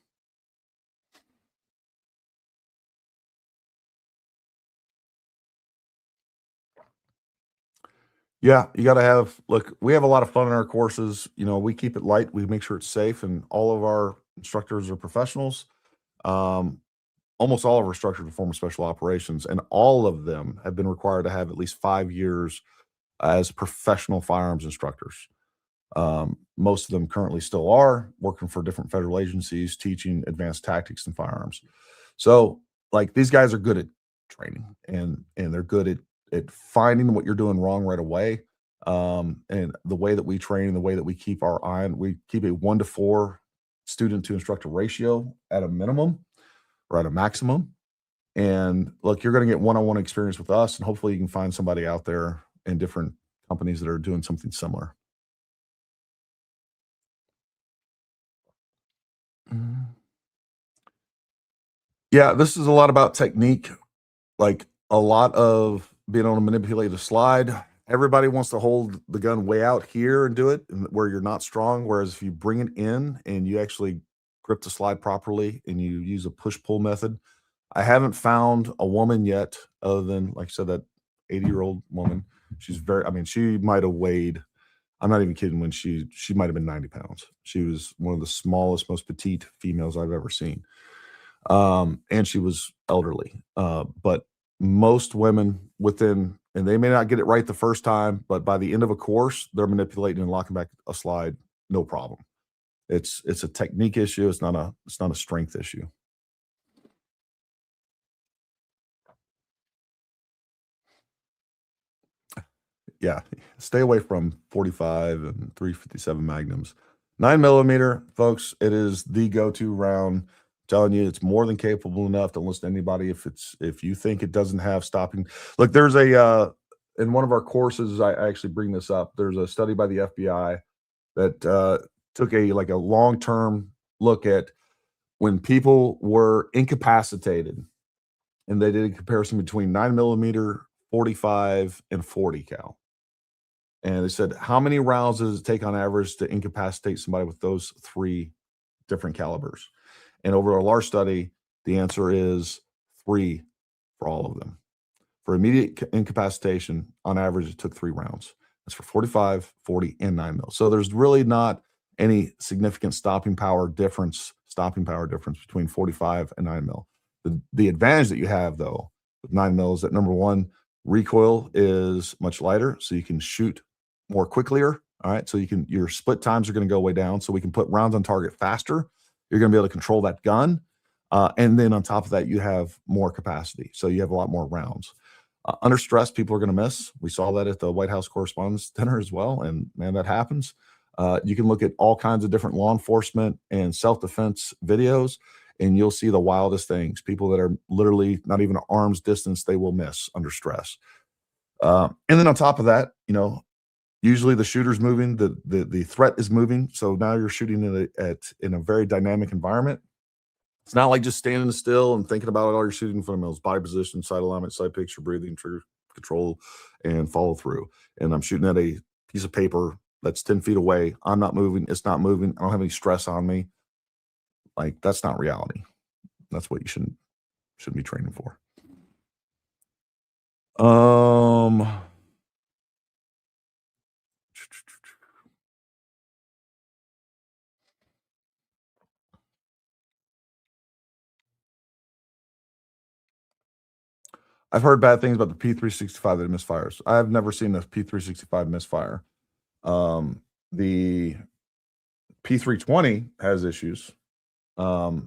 Yeah, you got to look, we have a lot of fun in our courses. We keep it light. We make sure it's safe, and all of our instructors are professionals. Almost all of our instructors are former special operations, and all of them have been required to have at least 5 years as professional firearms instructors. Most of them currently still are working for different federal agencies, teaching advanced tactics and firearms. So, these guys are good at training, and they're good at finding what you're doing wrong right away. And the way that we train, and the way that we keep our eye on, we keep a 1 to 4 student to instructor ratio at a minimum or at a maximum. And look, you're going to get one-on-one experience with us, and hopefully you can find somebody out there in different companies that are doing something similar. Yeah, this is a lot about technique, a lot of being able to manipulate a slide. Everybody wants to hold the gun way out here and do it where you're not strong. Whereas if you bring it in and you actually grip the slide properly and you use a push-pull method, I haven't found a woman yet, other than, like I said, that 80-year-old woman. She's she might have weighed, I'm not even kidding, when she might have been 90 pounds. She was one of the smallest, most petite females I've ever seen. And she was elderly. But most women and they may not get it right the first time, but by the end of a course, they're manipulating and locking back a slide, no problem. It's a technique issue. It's not a strength issue. Yeah, stay away from 45 and 357 Magnums. 9mm, folks, it is the go-to round. I'm telling you, it's more than capable enough to listen to anybody if you think it doesn't have stopping. Look, there's in one of our courses, I actually bring this up. There's a study by the FBI that took a long-term look at when people were incapacitated, and they did a comparison between 9mm, 45, and 40 cal. And they said, how many rounds does it take on average to incapacitate somebody with those 3 different calibers? And over a large study, the answer is 3 for all of them. For immediate incapacitation, on average, it took 3 rounds. That's for 45, 40, and 9 mil. So there's really not any significant stopping power difference between 45 and 9 mil. The advantage that you have, though, with 9 mil is that, number one, recoil is much lighter, so you can shoot more quicklier. All right, so your split times are going to go way down, so we can put rounds on target faster. You're going to be able to control that gun, and then on top of that, you have more capacity, so you have a lot more rounds. Under stress, people are going to miss. We saw that at the White House Correspondents' Dinner as well, and man, that happens. You can look at all kinds of different law enforcement and self-defense videos, and you'll see the wildest things. People that are literally not even an arm's distance, they will miss under stress. And then on top of that, usually the shooter's moving, the threat is moving. So now you're shooting in a very dynamic environment. It's not like just standing still and thinking about it. All you're shooting fundamentals: body position, sight alignment, sight picture, breathing, trigger control, and follow through. And I'm shooting at a piece of paper that's 10 feet away. I'm not moving. It's not moving. I don't have any stress on me. Like, that's not reality. That's what you shouldn't be training for. I've heard bad things about the P365 that it misfires. I've never seen the P365 misfire. The P320 has issues. I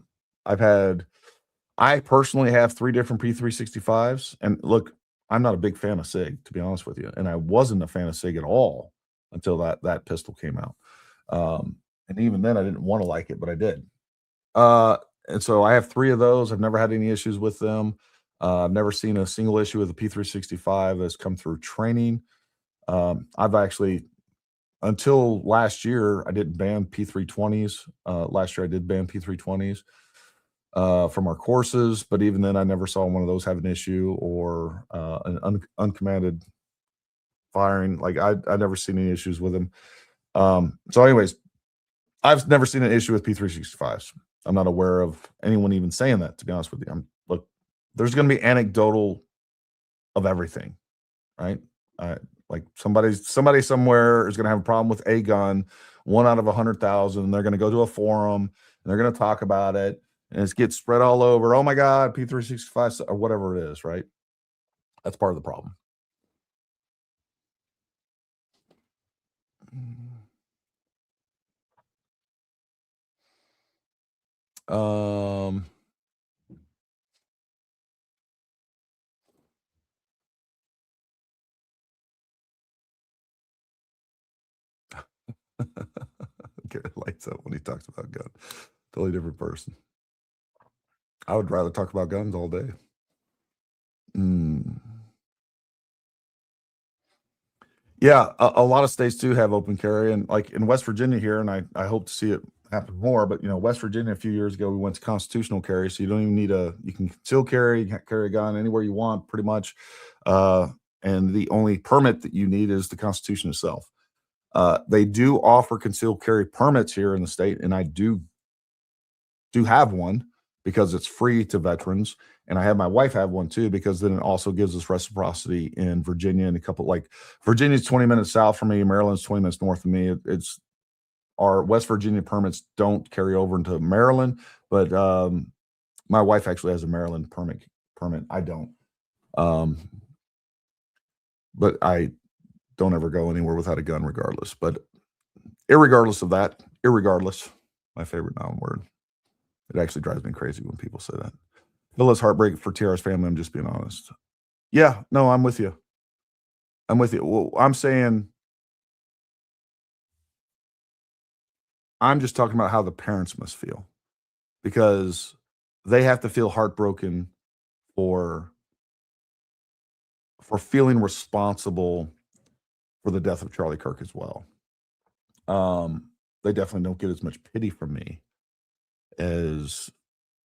personally have 3 different P365s, and look, I'm not a big fan of SIG, to be honest with you, and I wasn't a fan of SIG at all until that pistol came out. And even then, I didn't want to like it, but I did. And so I have 3 of those. I've never had any issues with them. I've never seen a single issue with the P365 that's come through training. I've actually, until last year, I didn't ban P320s. Last year, I did ban P320s from our courses, but even then, I never saw one of those have an issue or an uncommanded firing. Like, I never seen any issues with them. So anyways, I've never seen an issue with P365s. I'm not aware of anyone even saying that, to be honest with you. Look, there's going to be anecdotal of everything, right? Like somebody somewhere is going to have a problem with a gun, 1 out of 100,000. They're going to go to a forum and they're going to talk about it, and it gets spread all over. Oh my God, P365 or whatever it is, right? That's part of the problem. Garrett lights up when he talks about guns. Totally different person. I would rather talk about guns all day. Yeah, a lot of states do have open carry, and like in West Virginia here, and I hope to see it happen more, but West Virginia a few years ago, we went to constitutional carry, so you don't even need you can still carry a gun anywhere you want, pretty much. And the only permit that you need is the Constitution itself. They do offer concealed carry permits here in the state, and I do have one because it's free to veterans, and I have my wife have one too, because then it also gives us reciprocity in Virginia, and Virginia's 20 minutes south from me, Maryland's 20 minutes north of me. It's our West Virginia permits don't carry over into Maryland, but my wife actually has a Maryland permit. I don't. But I don't ever go anywhere without a gun regardless. But irregardless of that, my favorite noun word. It actually drives me crazy when people say that. Phyllis, heartbreak for TR's family. I'm just being honest. Yeah, no, I'm with you. Well, I'm saying, I'm just talking about how the parents must feel, because they have to feel heartbroken for feeling responsible for the death of Charlie Kirk as well. They definitely don't get as much pity from me as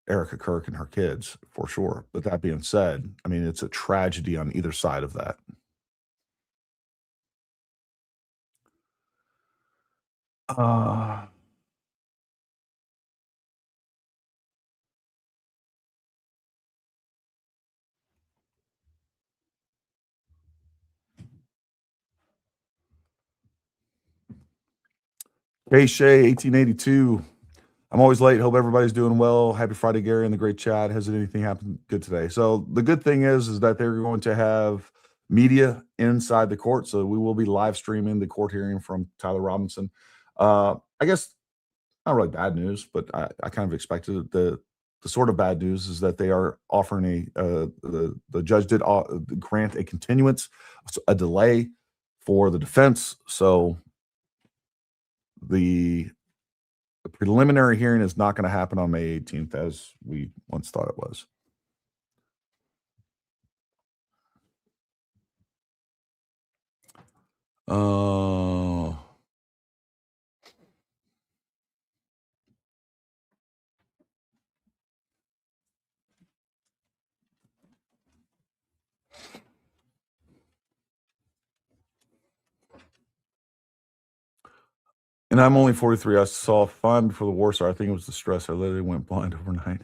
Erica Kirk and her kids, for sure. But that being said, I mean, it's a tragedy on either side of that. Hey Shay, 1882. I'm always late. Hope everybody's doing well. Happy Friday, Gary, in the great chat. Has anything happened good today? So the good thing is that they're going to have media inside the court. So we will be live streaming the court hearing from Tyler Robinson. I guess not really bad news, but I kind of expected it. The sort of bad news is that they are offering the judge did grant a continuance, a delay for the defense. So the preliminary hearing is not going to happen on May 18th as we once thought it was. And I'm only 43. I saw fun before the war started. I think it was the stress. I literally went blind overnight.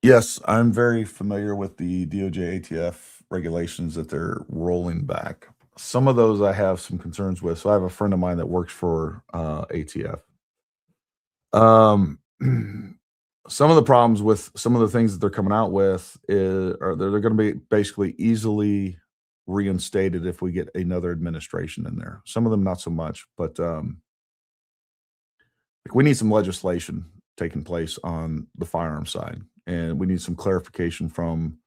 Yes, I'm very familiar with the DOJ ATF regulations that they're rolling back. Some of those I have some concerns with. So I have a friend of mine that works for ATF. Some of the problems with some of the things that they're coming out with are they're going to be basically easily reinstated if we get another administration in there. Some of them not so much, but we need some legislation taking place on the firearm side, and we need some clarification from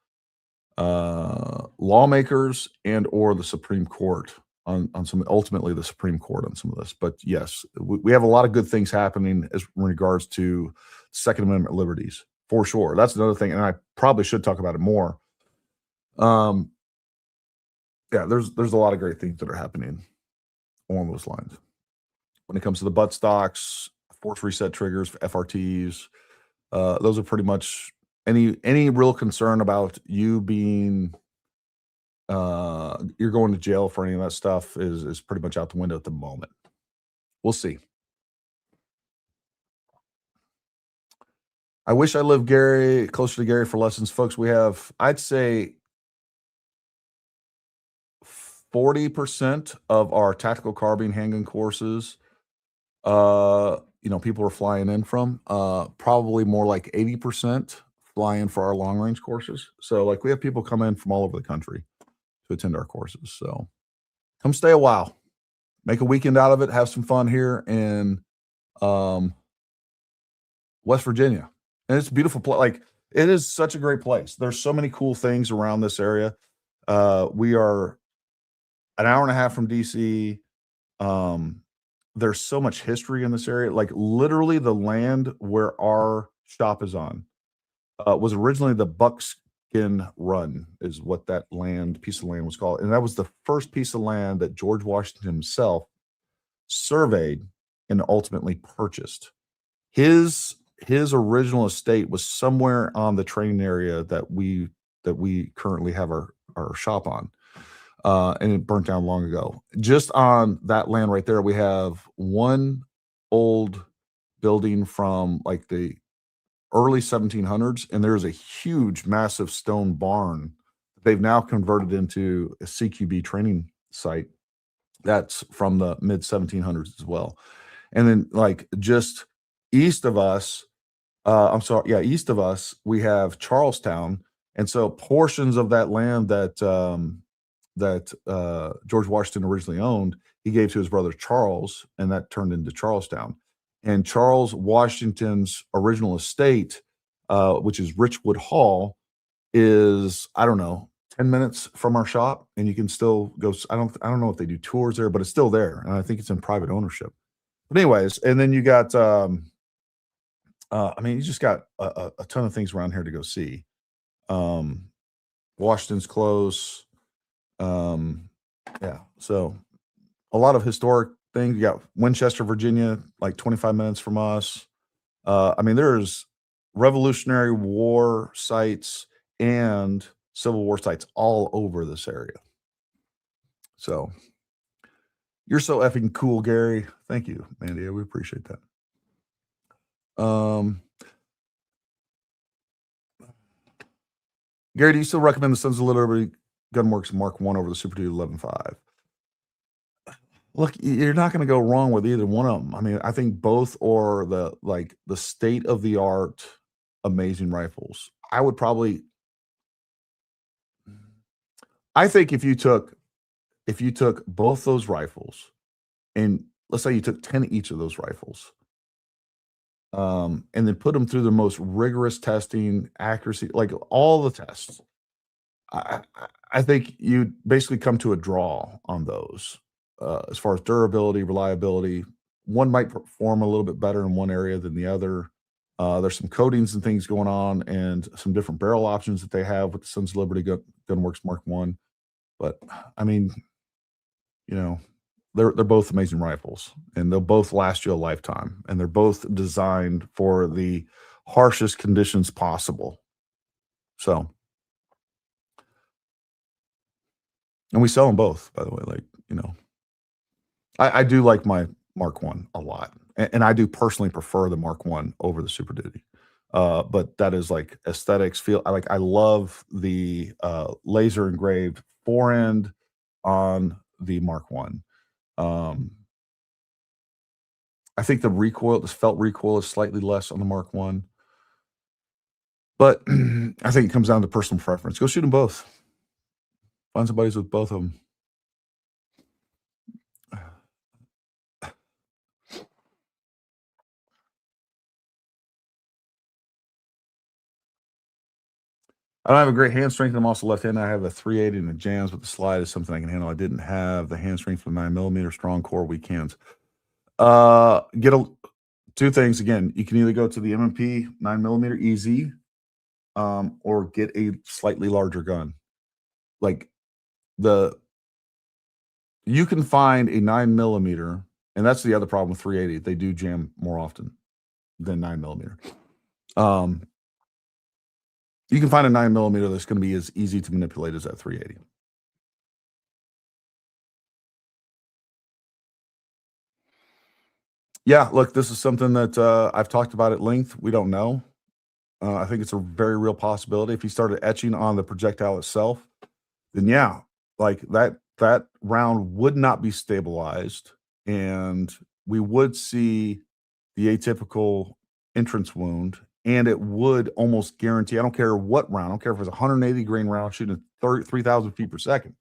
lawmakers and or the Supreme Court on some, ultimately the Supreme Court on some of this. But yes, we have a lot of good things happening as in regards to Second Amendment liberties, for sure. That's another thing, and I probably should talk about it more. Yeah, there's a lot of great things that are happening along those lines. When it comes to the butt stocks, force reset triggers, FRTs, those are pretty much any real concern about you being you're going to jail for any of that stuff is pretty much out the window at the moment. We'll see. I wish I lived closer to Gary for lessons, folks. We have, I'd say, 40% of our tactical carbine handgun courses, people are flying in from. Probably more like 80% fly in for our long range courses. So we have people come in from all over the country to attend our courses. So come stay a while, make a weekend out of it, have some fun here in West Virginia. And it's a beautiful place. It is such a great place. There's so many cool things around this area. We are an hour and a half from DC. There's so much history in this area. Literally the land where our shop is on was originally the Buckskin Run is what that piece of land was called. And that was the first piece of land that George Washington himself surveyed and ultimately purchased. His original estate was somewhere on the training area that we currently have our shop on. And it burnt down long ago. Just on that land right there, we have one old building from the early 1700s, and there's a huge, massive stone barn they've now converted into a CQB training site that's from the mid 1700s as well. And then just east of us, east of us, we have Charlestown. And so portions of that land that George Washington originally owned, he gave to his brother Charles, and that turned into Charlestown. And Charles Washington's original estate, which is Richwood Hall, is, I don't know, 10 minutes from our shop, and you can still go. I don't know if they do tours there, but it's still there, and I think it's in private ownership. But anyways, and then you got, you just got a ton of things around here to go see. Washington's close. So a lot of historic things. You got Winchester, Virginia, 25 minutes from us. There's Revolutionary War sites and Civil War sites all over this area. So you're so effing cool, Gary. Thank you, Mandy. We appreciate that. Gary, do you still recommend the Sons of Liberty Gunworks Mark 1 over the Super Duty 11.5? Look, you're not going to go wrong with either one of them. I mean, I think both are the state of the art amazing rifles. I think if you took both those rifles, and let's say you took 10 each of those rifles, and then put them through the most rigorous testing, accuracy, like all the tests, I think you'd basically come to a draw on those. As far as durability, reliability, one might perform a little bit better in one area than the other. There's some coatings and things going on, and some different barrel options that they have with the Sons of Liberty Gunworks Mark 1. But I mean, they're both amazing rifles, and they'll both last you a lifetime, and they're both designed for the harshest conditions possible. So, and we sell them both, by the way. I do like my Mark 1 a lot, and I do personally prefer the Mark 1 over the Super Duty. But that is like aesthetics, feel. I love the laser engraved forend on the Mark 1. I think the felt recoil is slightly less on the Mark 1. But I think it comes down to personal preference. Go shoot them both. Find somebody with both of them. I don't have a great hand strength. I'm also left-handed. I have a 380 and the jams, but the slide is something I can handle. I didn't have the hand strength for 9mm, strong core, weak hands. Two things. Again, you can either go to the M&P 9mm easy, or get a slightly larger gun. You can find a 9mm, and that's the other problem with 380. They do jam more often than 9mm. You can find a 9mm that's going to be as easy to manipulate as that 380. Yeah, look, this is something that I've talked about at length. We don't know. I think it's a very real possibility. If he started etching on the projectile itself, then yeah, that round would not be stabilized, and we would see the atypical entrance wound, and it would almost guarantee, I don't care what round, I don't care if it's a 180 grain round shooting at 3,000 feet per second.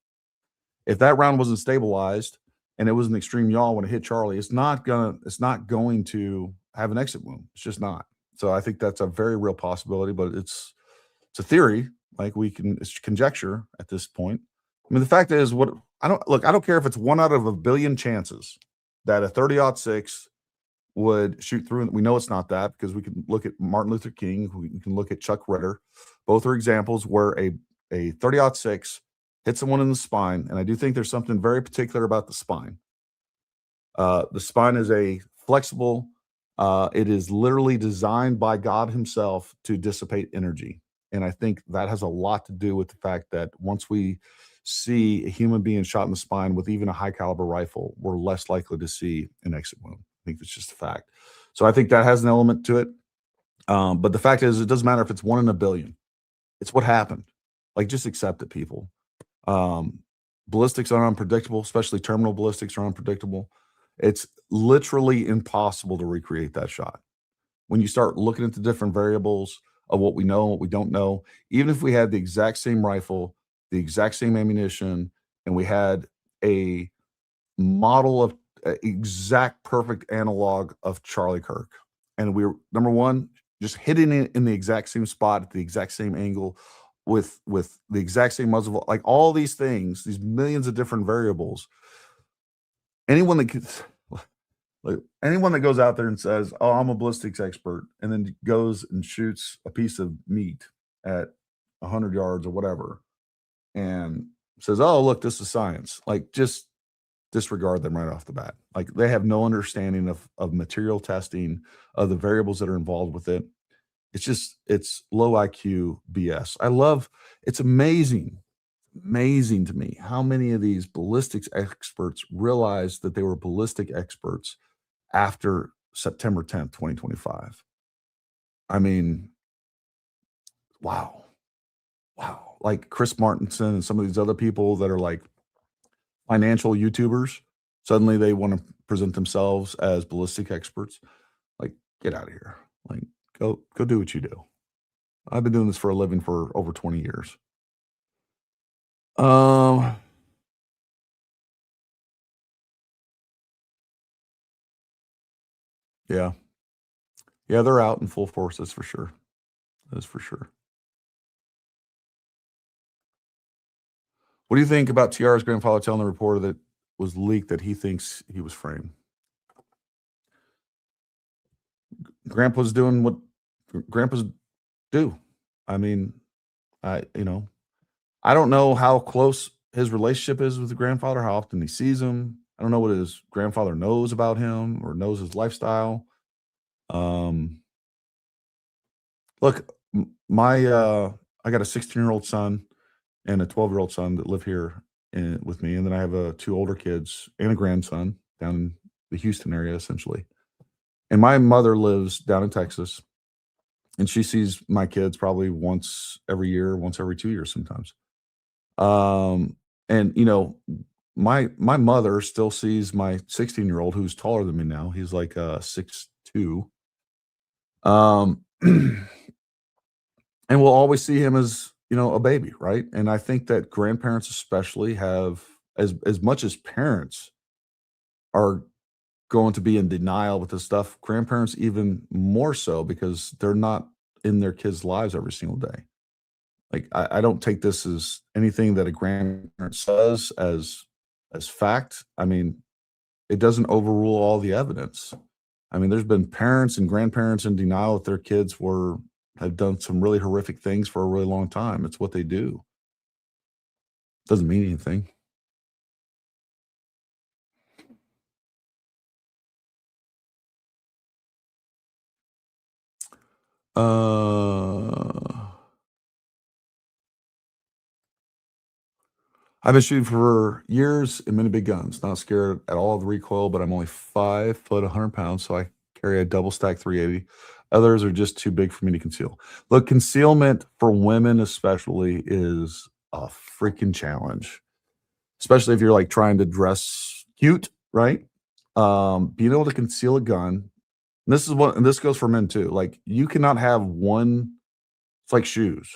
If that round wasn't stabilized and it was an extreme yaw when it hit Charlie, it's not going to have an exit wound. It's just not. So I think that's a very real possibility, but it's a theory. It's conjecture at this point. I mean, the fact is, I don't care if it's 1 out of 1 billion chances that a 30-06 would shoot through. We know it's not that, because we can look at Martin Luther King. We can look at Chuck Ritter. Both are examples where a 30-06 hit someone in the spine. And I do think there's something very particular about the spine. The spine is a flexible, it is literally designed by God himself to dissipate energy. And I think that has a lot to do with the fact that once we see a human being shot in the spine with even a high caliber rifle, we're less likely to see an exit wound. I think that's just a fact. So I think that has an element to it. But the fact is, it doesn't matter if it's 1 in 1 billion. It's what happened. Just accept it, people. Ballistics are unpredictable, especially terminal ballistics are unpredictable. It's literally impossible to recreate that shot. When you start looking at the different variables of what we know and what we don't know, even if we had the exact same rifle, the exact same ammunition, and we had a model of exact perfect analog of Charlie Kirk, and we were, number one, just hitting it in the exact same spot at the exact same angle with the exact same muzzle, all these things, these millions of different variables. Anyone that goes out there and says, "Oh, I'm a ballistics expert," and then goes and shoots a piece of meat at 100 yards or whatever, and says, "Oh, look, this is science," just disregard them right off the bat. They have no understanding of material testing, of the variables that are involved with it. It's low IQ BS. It's amazing to me how many of these ballistics experts realized that they were ballistic experts after September 10th, 2025. I mean, wow. like Chris Martinson and some of these other people that are like financial YouTubers, suddenly they want to present themselves as ballistic experts. Like, get out of here. Like, go do what you do. I've been doing this for a living for over 20 years. Yeah. Yeah, they're out in full force, that's for sure. That's for sure. What do you think about TR's grandfather telling the reporter that was leaked that he thinks he was framed? Grandpa's doing what grandpas do. I mean, I don't know how close his relationship is with the grandfather, how often he sees him. I don't know what his grandfather knows about him or knows his lifestyle. Look, I got a 16-year-old son and a 12-year-old son that live here with me, and then I have 2 older kids and a grandson down in the Houston area, essentially. And my mother lives down in Texas, and she sees my kids probably once every year, once every 2 years sometimes. And my mother still sees my 16-year-old who's taller than me now. He's like 6'2". And we'll always see him as, a baby, right? And I think that grandparents especially have, as much as parents are going to be in denial with this stuff, grandparents even more so, because they're not in their kids' lives every single day. Like, I don't take this as anything that a grandparent says as fact. I mean, it doesn't overrule all the evidence. I mean, there's been parents and grandparents in denial that their kids have done some really horrific things for a really long time. It's what they do. Doesn't mean anything. I've been shooting for years in many big guns. Not scared at all of the recoil, but I'm only 5 foot, 100 pounds, so I carry a double stack 380. Others are just too big for me to conceal. Look, concealment for women especially is a freaking challenge, especially if you're like trying to dress cute, right? Being able to conceal a gun. And this goes for men too. Like, you cannot have one. It's like shoes.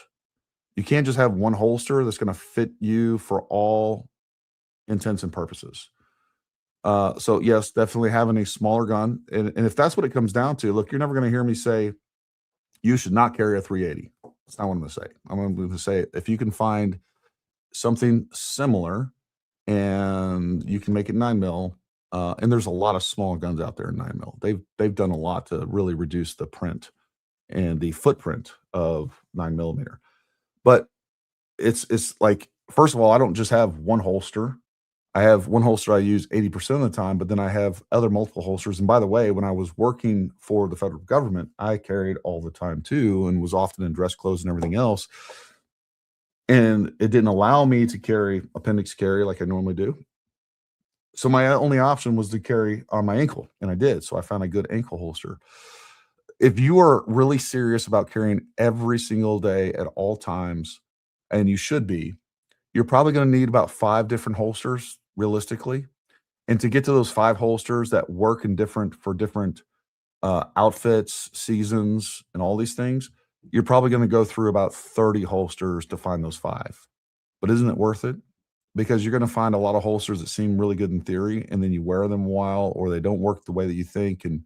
You can't just have one holster that's going to fit you for all intents and purposes. So yes, definitely having a smaller gun. And if that's what it comes down to, look, you're never going to hear me say you should not carry a 380. That's not what I'm going to say. I'm going to say, if you can find something similar and you can make it 9mm, and there's a lot of small guns out there in 9mm. They've done a lot to really reduce the print and the footprint of 9mm. But it's like, first of all, I don't just have one holster. I have one holster I use 80% of the time, but then I have other multiple holsters. And by the way, when I was working for the federal government, I carried all the time too, and was often in dress clothes and everything else. And it didn't allow me to carry appendix carry like I normally do. So my only option was to carry on my ankle, and I did. So I found a good ankle holster. If you are really serious about carrying every single day at all times, and you should be, you're probably going to need about 5 different holsters realistically. And to get to those 5 holsters that work for different outfits, seasons, and all these things, you're probably going to go through about 30 holsters to find those 5. But isn't it worth it? Because you're going to find a lot of holsters that seem really good in theory, and then you wear them a while, or they don't work the way that you think. And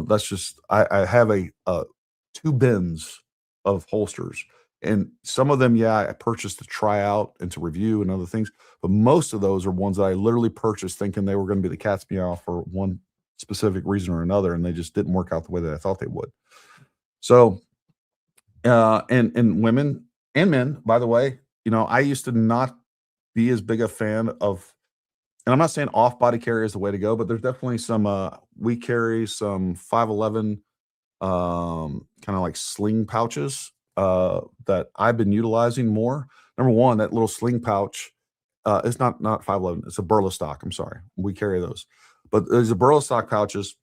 that's just, I have 2 bins of holsters, and some of them, I purchased to try out and to review and other things. But most of those are ones that I literally purchased thinking they were going to be the cat's meow for one specific reason or another, and they just didn't work out the way that I thought they would. So, and women and men, by the way, I used to not be as big a fan of, and I'm not saying off body carry is the way to go, but there's definitely some, we carry some 5.11, kind of like sling pouches, that I've been utilizing more. Number one, that little sling pouch, it's not 5.11, it's a burlap stock. I'm sorry. We carry those, but there's a burlap stock pouches.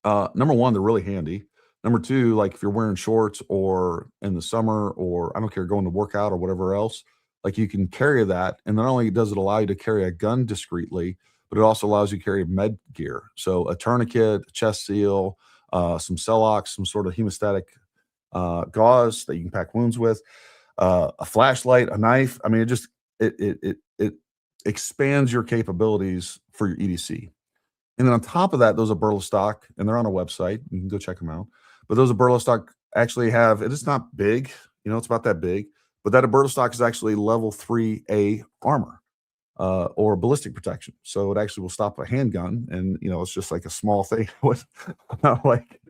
Number one, they're really handy. Number two, like if you're wearing shorts or in the summer, or I don't care, going to work out or whatever else, like you can carry that. And not only does it allow you to carry a gun discreetly, but it also allows you to carry med gear. So a tourniquet, a chest seal, some Celox, some sort of hemostatic gauze that you can pack wounds with, a flashlight, a knife. I mean, it expands your capabilities for your EDC. And then on top of that, those are Burla stock, and they're on a website. You can go check them out. But those Burla stock actually have, it is not big, it's about that big, but that Burla stock is actually level 3A armor or ballistic protection. So it actually will stop a handgun, and it's just like a small thing. like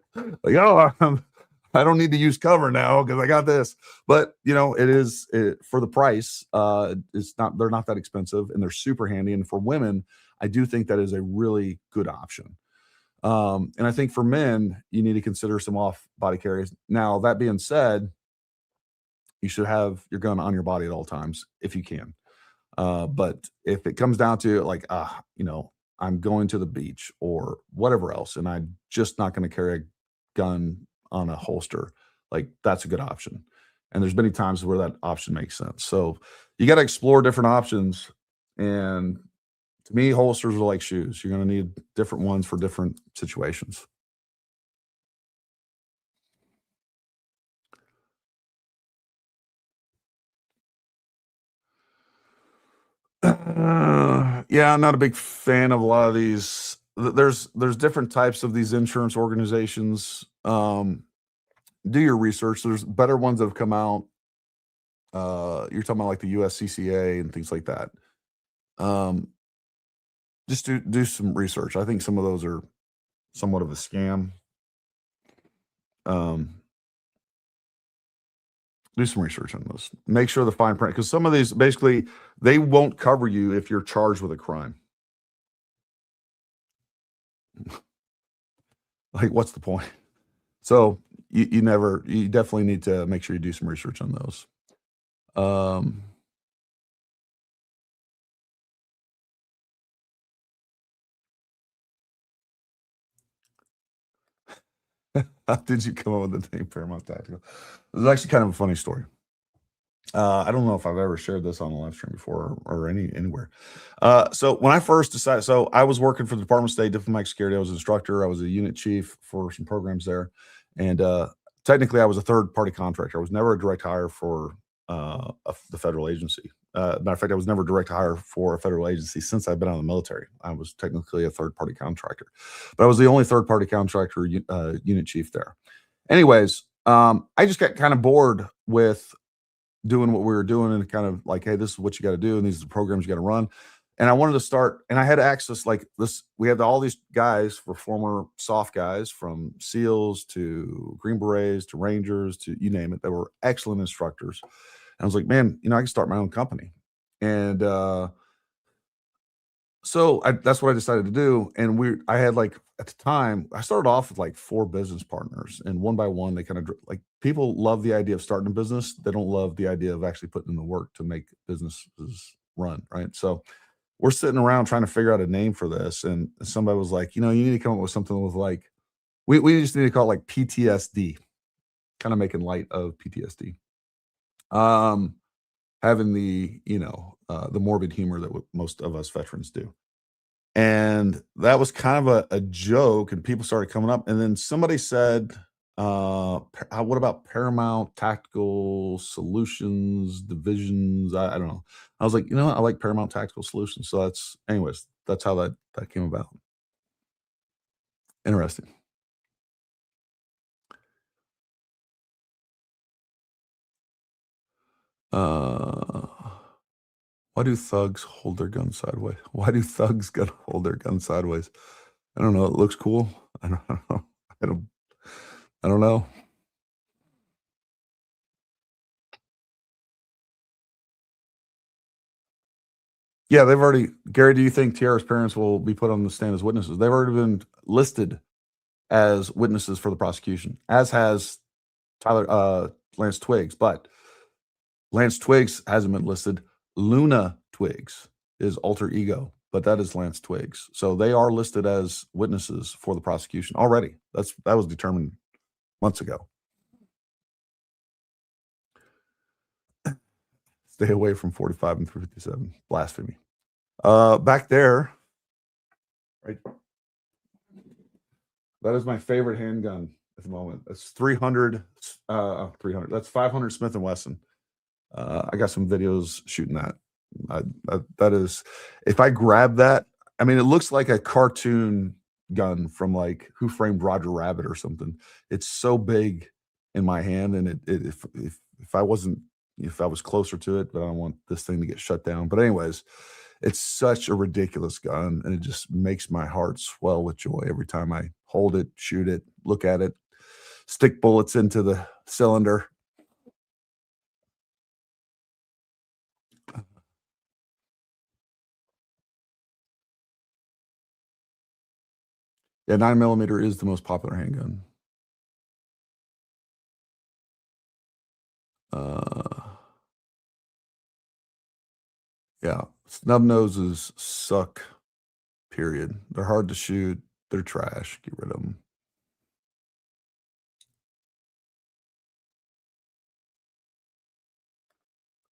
I don't need to use cover now because I got this. But it is for the price. They're not that expensive, and they're super handy. And for women, I do think that is a really good option. And I think for men, you need to consider some off-body carries. Now, that being said, you should have your gun on your body at all times if you can. But if it comes down to like, I'm going to the beach or whatever else, and I'm just not going to carry a gun on a holster, like that's a good option. And there's many times where that option makes sense. So you got to explore different options. And to me, holsters are like shoes. You're going to need different ones for different situations. Yeah, I'm not a big fan of a lot of these. There's different types of these insurance organizations. Do your research. There's better ones that have come out. You're talking about like the USCCA and things like that. Just do some research. I think some of those are somewhat of a scam. Do some research on those. Make sure the fine print, because some of these basically they won't cover you if you're charged with a crime. Like, what's the point? So you definitely need to make sure you do some research on those. How did you come up with the name Paramount Tactical? This is actually kind of a funny story. I don't know if I've ever shared this on a live stream before or anywhere. So when I first decided, so I was working for the Department of State Diplomatic Security. I was an instructor. I was a unit chief for some programs there. And technically I was a third-party contractor. I was never a direct hire for the federal agency. Matter of fact, I was never direct hire for a federal agency since I've been out of the military. I was technically a third-party contractor, but I was the only third-party contractor unit chief there. Anyways, I just got kind of bored with doing what we were doing and kind of like, hey, this is what you got to do, and these are the programs you got to run. And I wanted to start, and I had access like this. We had all these guys were former soft guys, from SEALs to Green Berets to Rangers to you name it. They were excellent instructors. And I was like, man, I can start my own company. And so that's what I decided to do. And I had like, at the time, I started off with like 4 business partners, and one by one, they kind of like, people love the idea of starting a business. They don't love the idea of actually putting in the work to make businesses run, right? So we're sitting around trying to figure out a name for this. And somebody was like, you need to come up with something with like, we just need to call it like PTSD, kind of making light of PTSD. Having the, the morbid humor that most of us veterans do. And that was kind of a joke, and people started coming up. And then somebody said, what about Paramount Tactical Solutions Divisions? I don't know. I was like, what? I like Paramount Tactical Solutions. So that's how that came about. Interesting. Why do thugs hold their guns sideways? Why do thugs hold their guns sideways? I don't know. It looks cool. I don't know. I don't know. Yeah, they've already. Gary, do you think Tiara's parents will be put on the stand as witnesses? They've already been listed as witnesses for the prosecution, as has Lance Twiggs. But Lance Twiggs hasn't been listed. Luna Twiggs is alter ego, but that is Lance Twiggs. So they are listed as witnesses for the prosecution already. That was determined months ago. Stay away from 45 and 357. Blasphemy. Back there, right? That is my favorite handgun at the moment. That's 300. That's 500 Smith & Wesson. I got some videos shooting that. That is, if I grab that, I mean, it looks like a cartoon gun from like Who Framed Roger Rabbit or something. It's so big in my hand, and if I was closer to it, but I don't want this thing to get shut down. But anyways, it's such a ridiculous gun, and it just makes my heart swell with joy every time I hold it, shoot it, look at it, stick bullets into the cylinder. Yeah, 9mm is the most popular handgun. Yeah, snub noses suck, period. They're hard to shoot. They're trash. Get rid of them.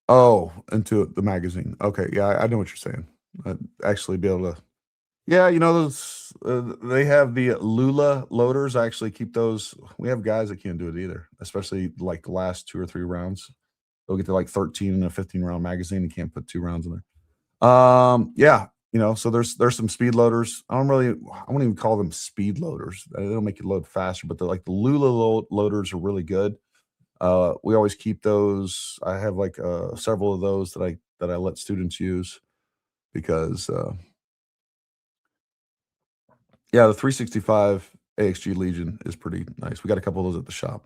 Oh, into the magazine. Okay, yeah, I know what you're saying. I'd actually be able to. Yeah, you know, those they have the Lula loaders. I actually keep those. We have guys that can't do it either, especially like the last 2 or 3 rounds. They'll get to like 13 in a 15-round magazine and can't put 2 rounds in there. Yeah, you know, so there's some speed loaders. I wouldn't even call them speed loaders. They don't make you load faster, but they're like the Lula loaders are really good. We always keep those. I have like several of those that I let students use because yeah, the 365 AXG Legion is pretty nice. We got a couple of those at the shop.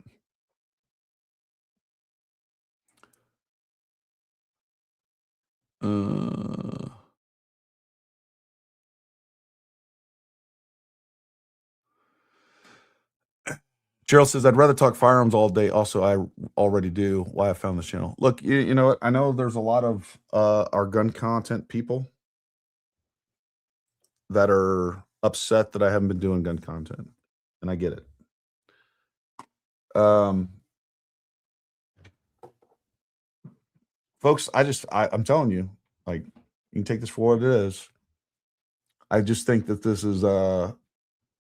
Cheryl says, I'd rather talk firearms all day. Also, I already do. Why I found this channel. Look, you know what? I know there's a lot of our gun content people that are upset that I haven't been doing gun content, and I get it. Folks, I'm telling you, like, you can take this for what it is. I just think that this is the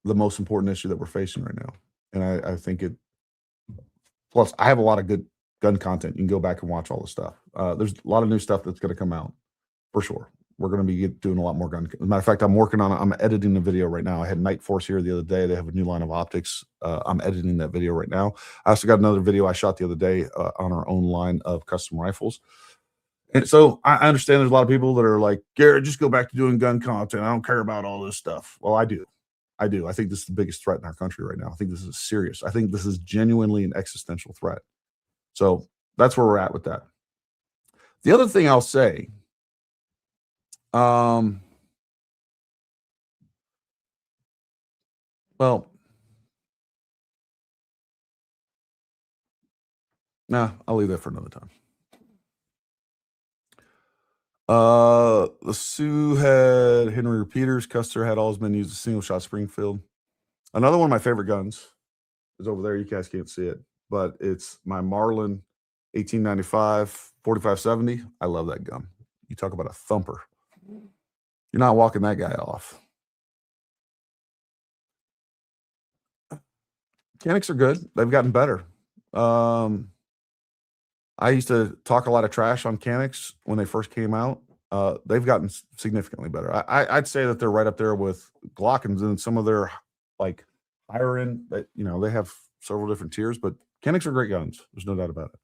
most important issue that we're facing right now. And I think it, plus I have a lot of good gun content. You can go back and watch all the stuff. There's a lot of new stuff that's going to come out for sure. We're going to be doing a lot more gun. As a matter of fact, I'm editing the video right now. I had Night Force here the other day. They have a new line of optics. I'm editing that video right now. I also got another video I shot the other day on our own line of custom rifles. And so I understand there's a lot of people that are like, Gary, just go back to doing gun content. I don't care about all this stuff. Well, I do. I think this is the biggest threat in our country right now. I think this is serious. I think this is genuinely an existential threat. So that's where we're at with that. The other thing I'll say, well, nah, I'll leave that for another time. The Sioux had Henry Repeaters. Custer had all his men use a single shot Springfield. Another one of my favorite guns is over there. You guys can't see it, but it's my Marlin 1895 4570. I love that gun. You talk about a thumper. You're not walking that guy off. Mechanics are good. They've gotten better. I used to talk a lot of trash on Canics when they first came out. They've gotten significantly better. I'd say that they're right up there with Glockens and some of their like higher end. That they have several different tiers, but Canics are great guns. There's no doubt about it.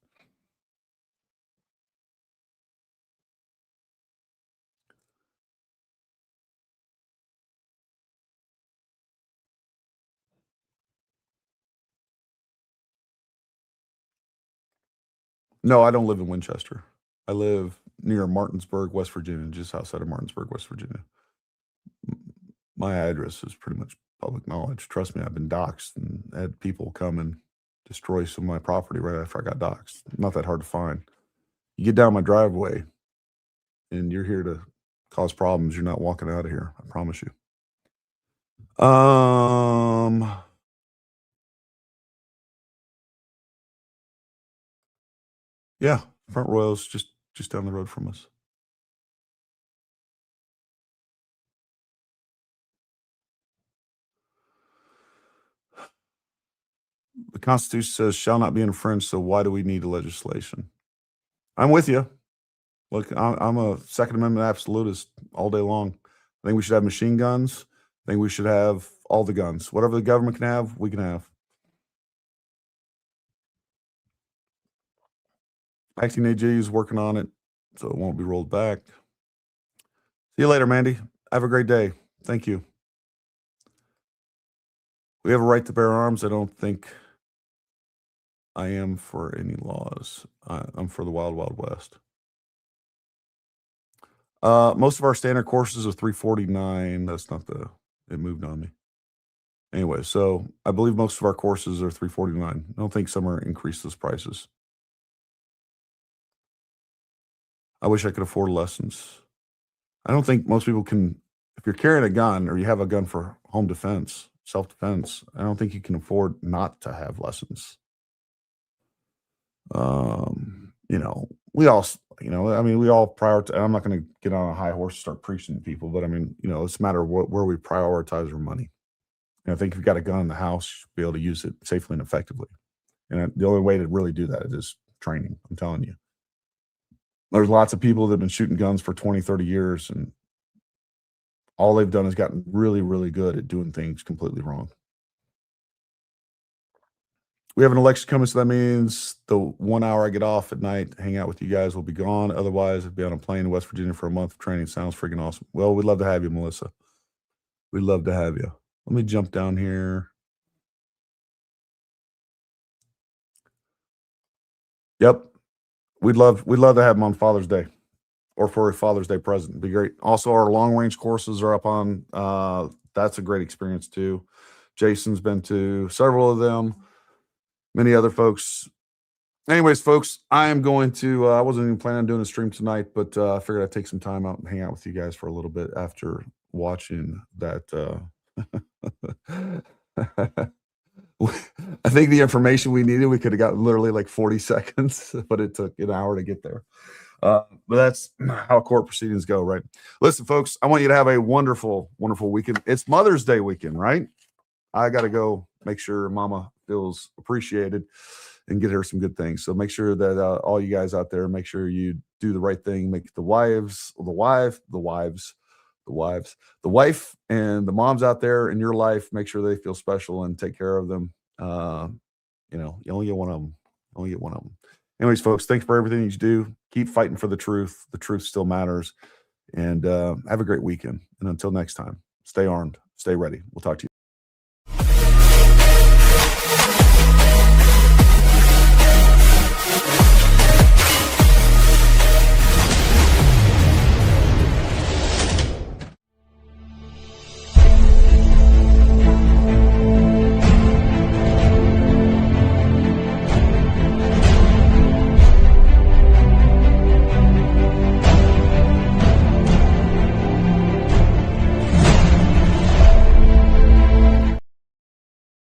No, I don't live in Winchester. I live near Martinsburg, West Virginia, just outside of Martinsburg, West Virginia. My address is pretty much public knowledge. Trust me, I've been doxxed and had people come and destroy some of my property right after I got doxxed. Not that hard to find. You get down my driveway and you're here to cause problems. You're not walking out of here. I promise you. Yeah, Front Royal's just down the road from us. The Constitution says shall not be infringed, so why do we need a legislation? I'm with you. Look, I'm a Second Amendment absolutist all day long. I think we should have machine guns. I think we should have all the guns. Whatever the government can have, we can have. Acting AG is working on it, so it won't be rolled back. See you later, Mandy. Have a great day. Thank you. We have a right to bear arms. I don't think I am for any laws. I'm for the Wild Wild West. Most of our standard courses are $349. That's not it moved on me. Anyway, so I believe most of our courses are $349. I don't think some are increased those prices. I wish I could afford lessons. I don't think most people can, if you're carrying a gun or you have a gun for home defense, self-defense, I don't think you can afford not to have lessons. We all, we all prioritize. I'm not going to get on a high horse and start preaching to people, but it's a matter of where we prioritize our money. And I think if you've got a gun in the house, you should be able to use it safely and effectively. And the only way to really do that is training. I'm telling you. There's lots of people that have been shooting guns for 20, 30 years, and all they've done is gotten really, really good at doing things completely wrong. We have an election coming, so that means the 1 hour I get off at night, hang out with you guys will be gone. Otherwise, I'd be on a plane in West Virginia for a month of training. Sounds freaking awesome. Well, we'd love to have you, Melissa. We'd love to have you. Let me jump down here. Yep. We'd love to have them on Father's Day or for a Father's Day present. It'd be great. Also, our long range courses are up on, that's a great experience too. Jason's been to several of them, many other folks. Anyways, folks, I am going to, I wasn't even planning on doing a stream tonight, but I figured I'd take some time out and hang out with you guys for a little bit after watching that. I think the information we needed, we could have gotten literally like 40 seconds, but it took an hour to get there. But that's how court proceedings go, right? Listen, folks, I want you to have a wonderful, wonderful weekend. It's Mother's Day weekend, right? I got to go make sure Mama feels appreciated and get her some good things. So make sure that all you guys out there, make sure you do the right thing. Make the wife and the moms out there in your life, make sure they feel special and take care of them. You only get one of them. Anyways, folks, thanks for everything you do. Keep fighting for the truth. The truth still matters. And have a great weekend. And until next time, stay armed, stay ready. We'll talk to you.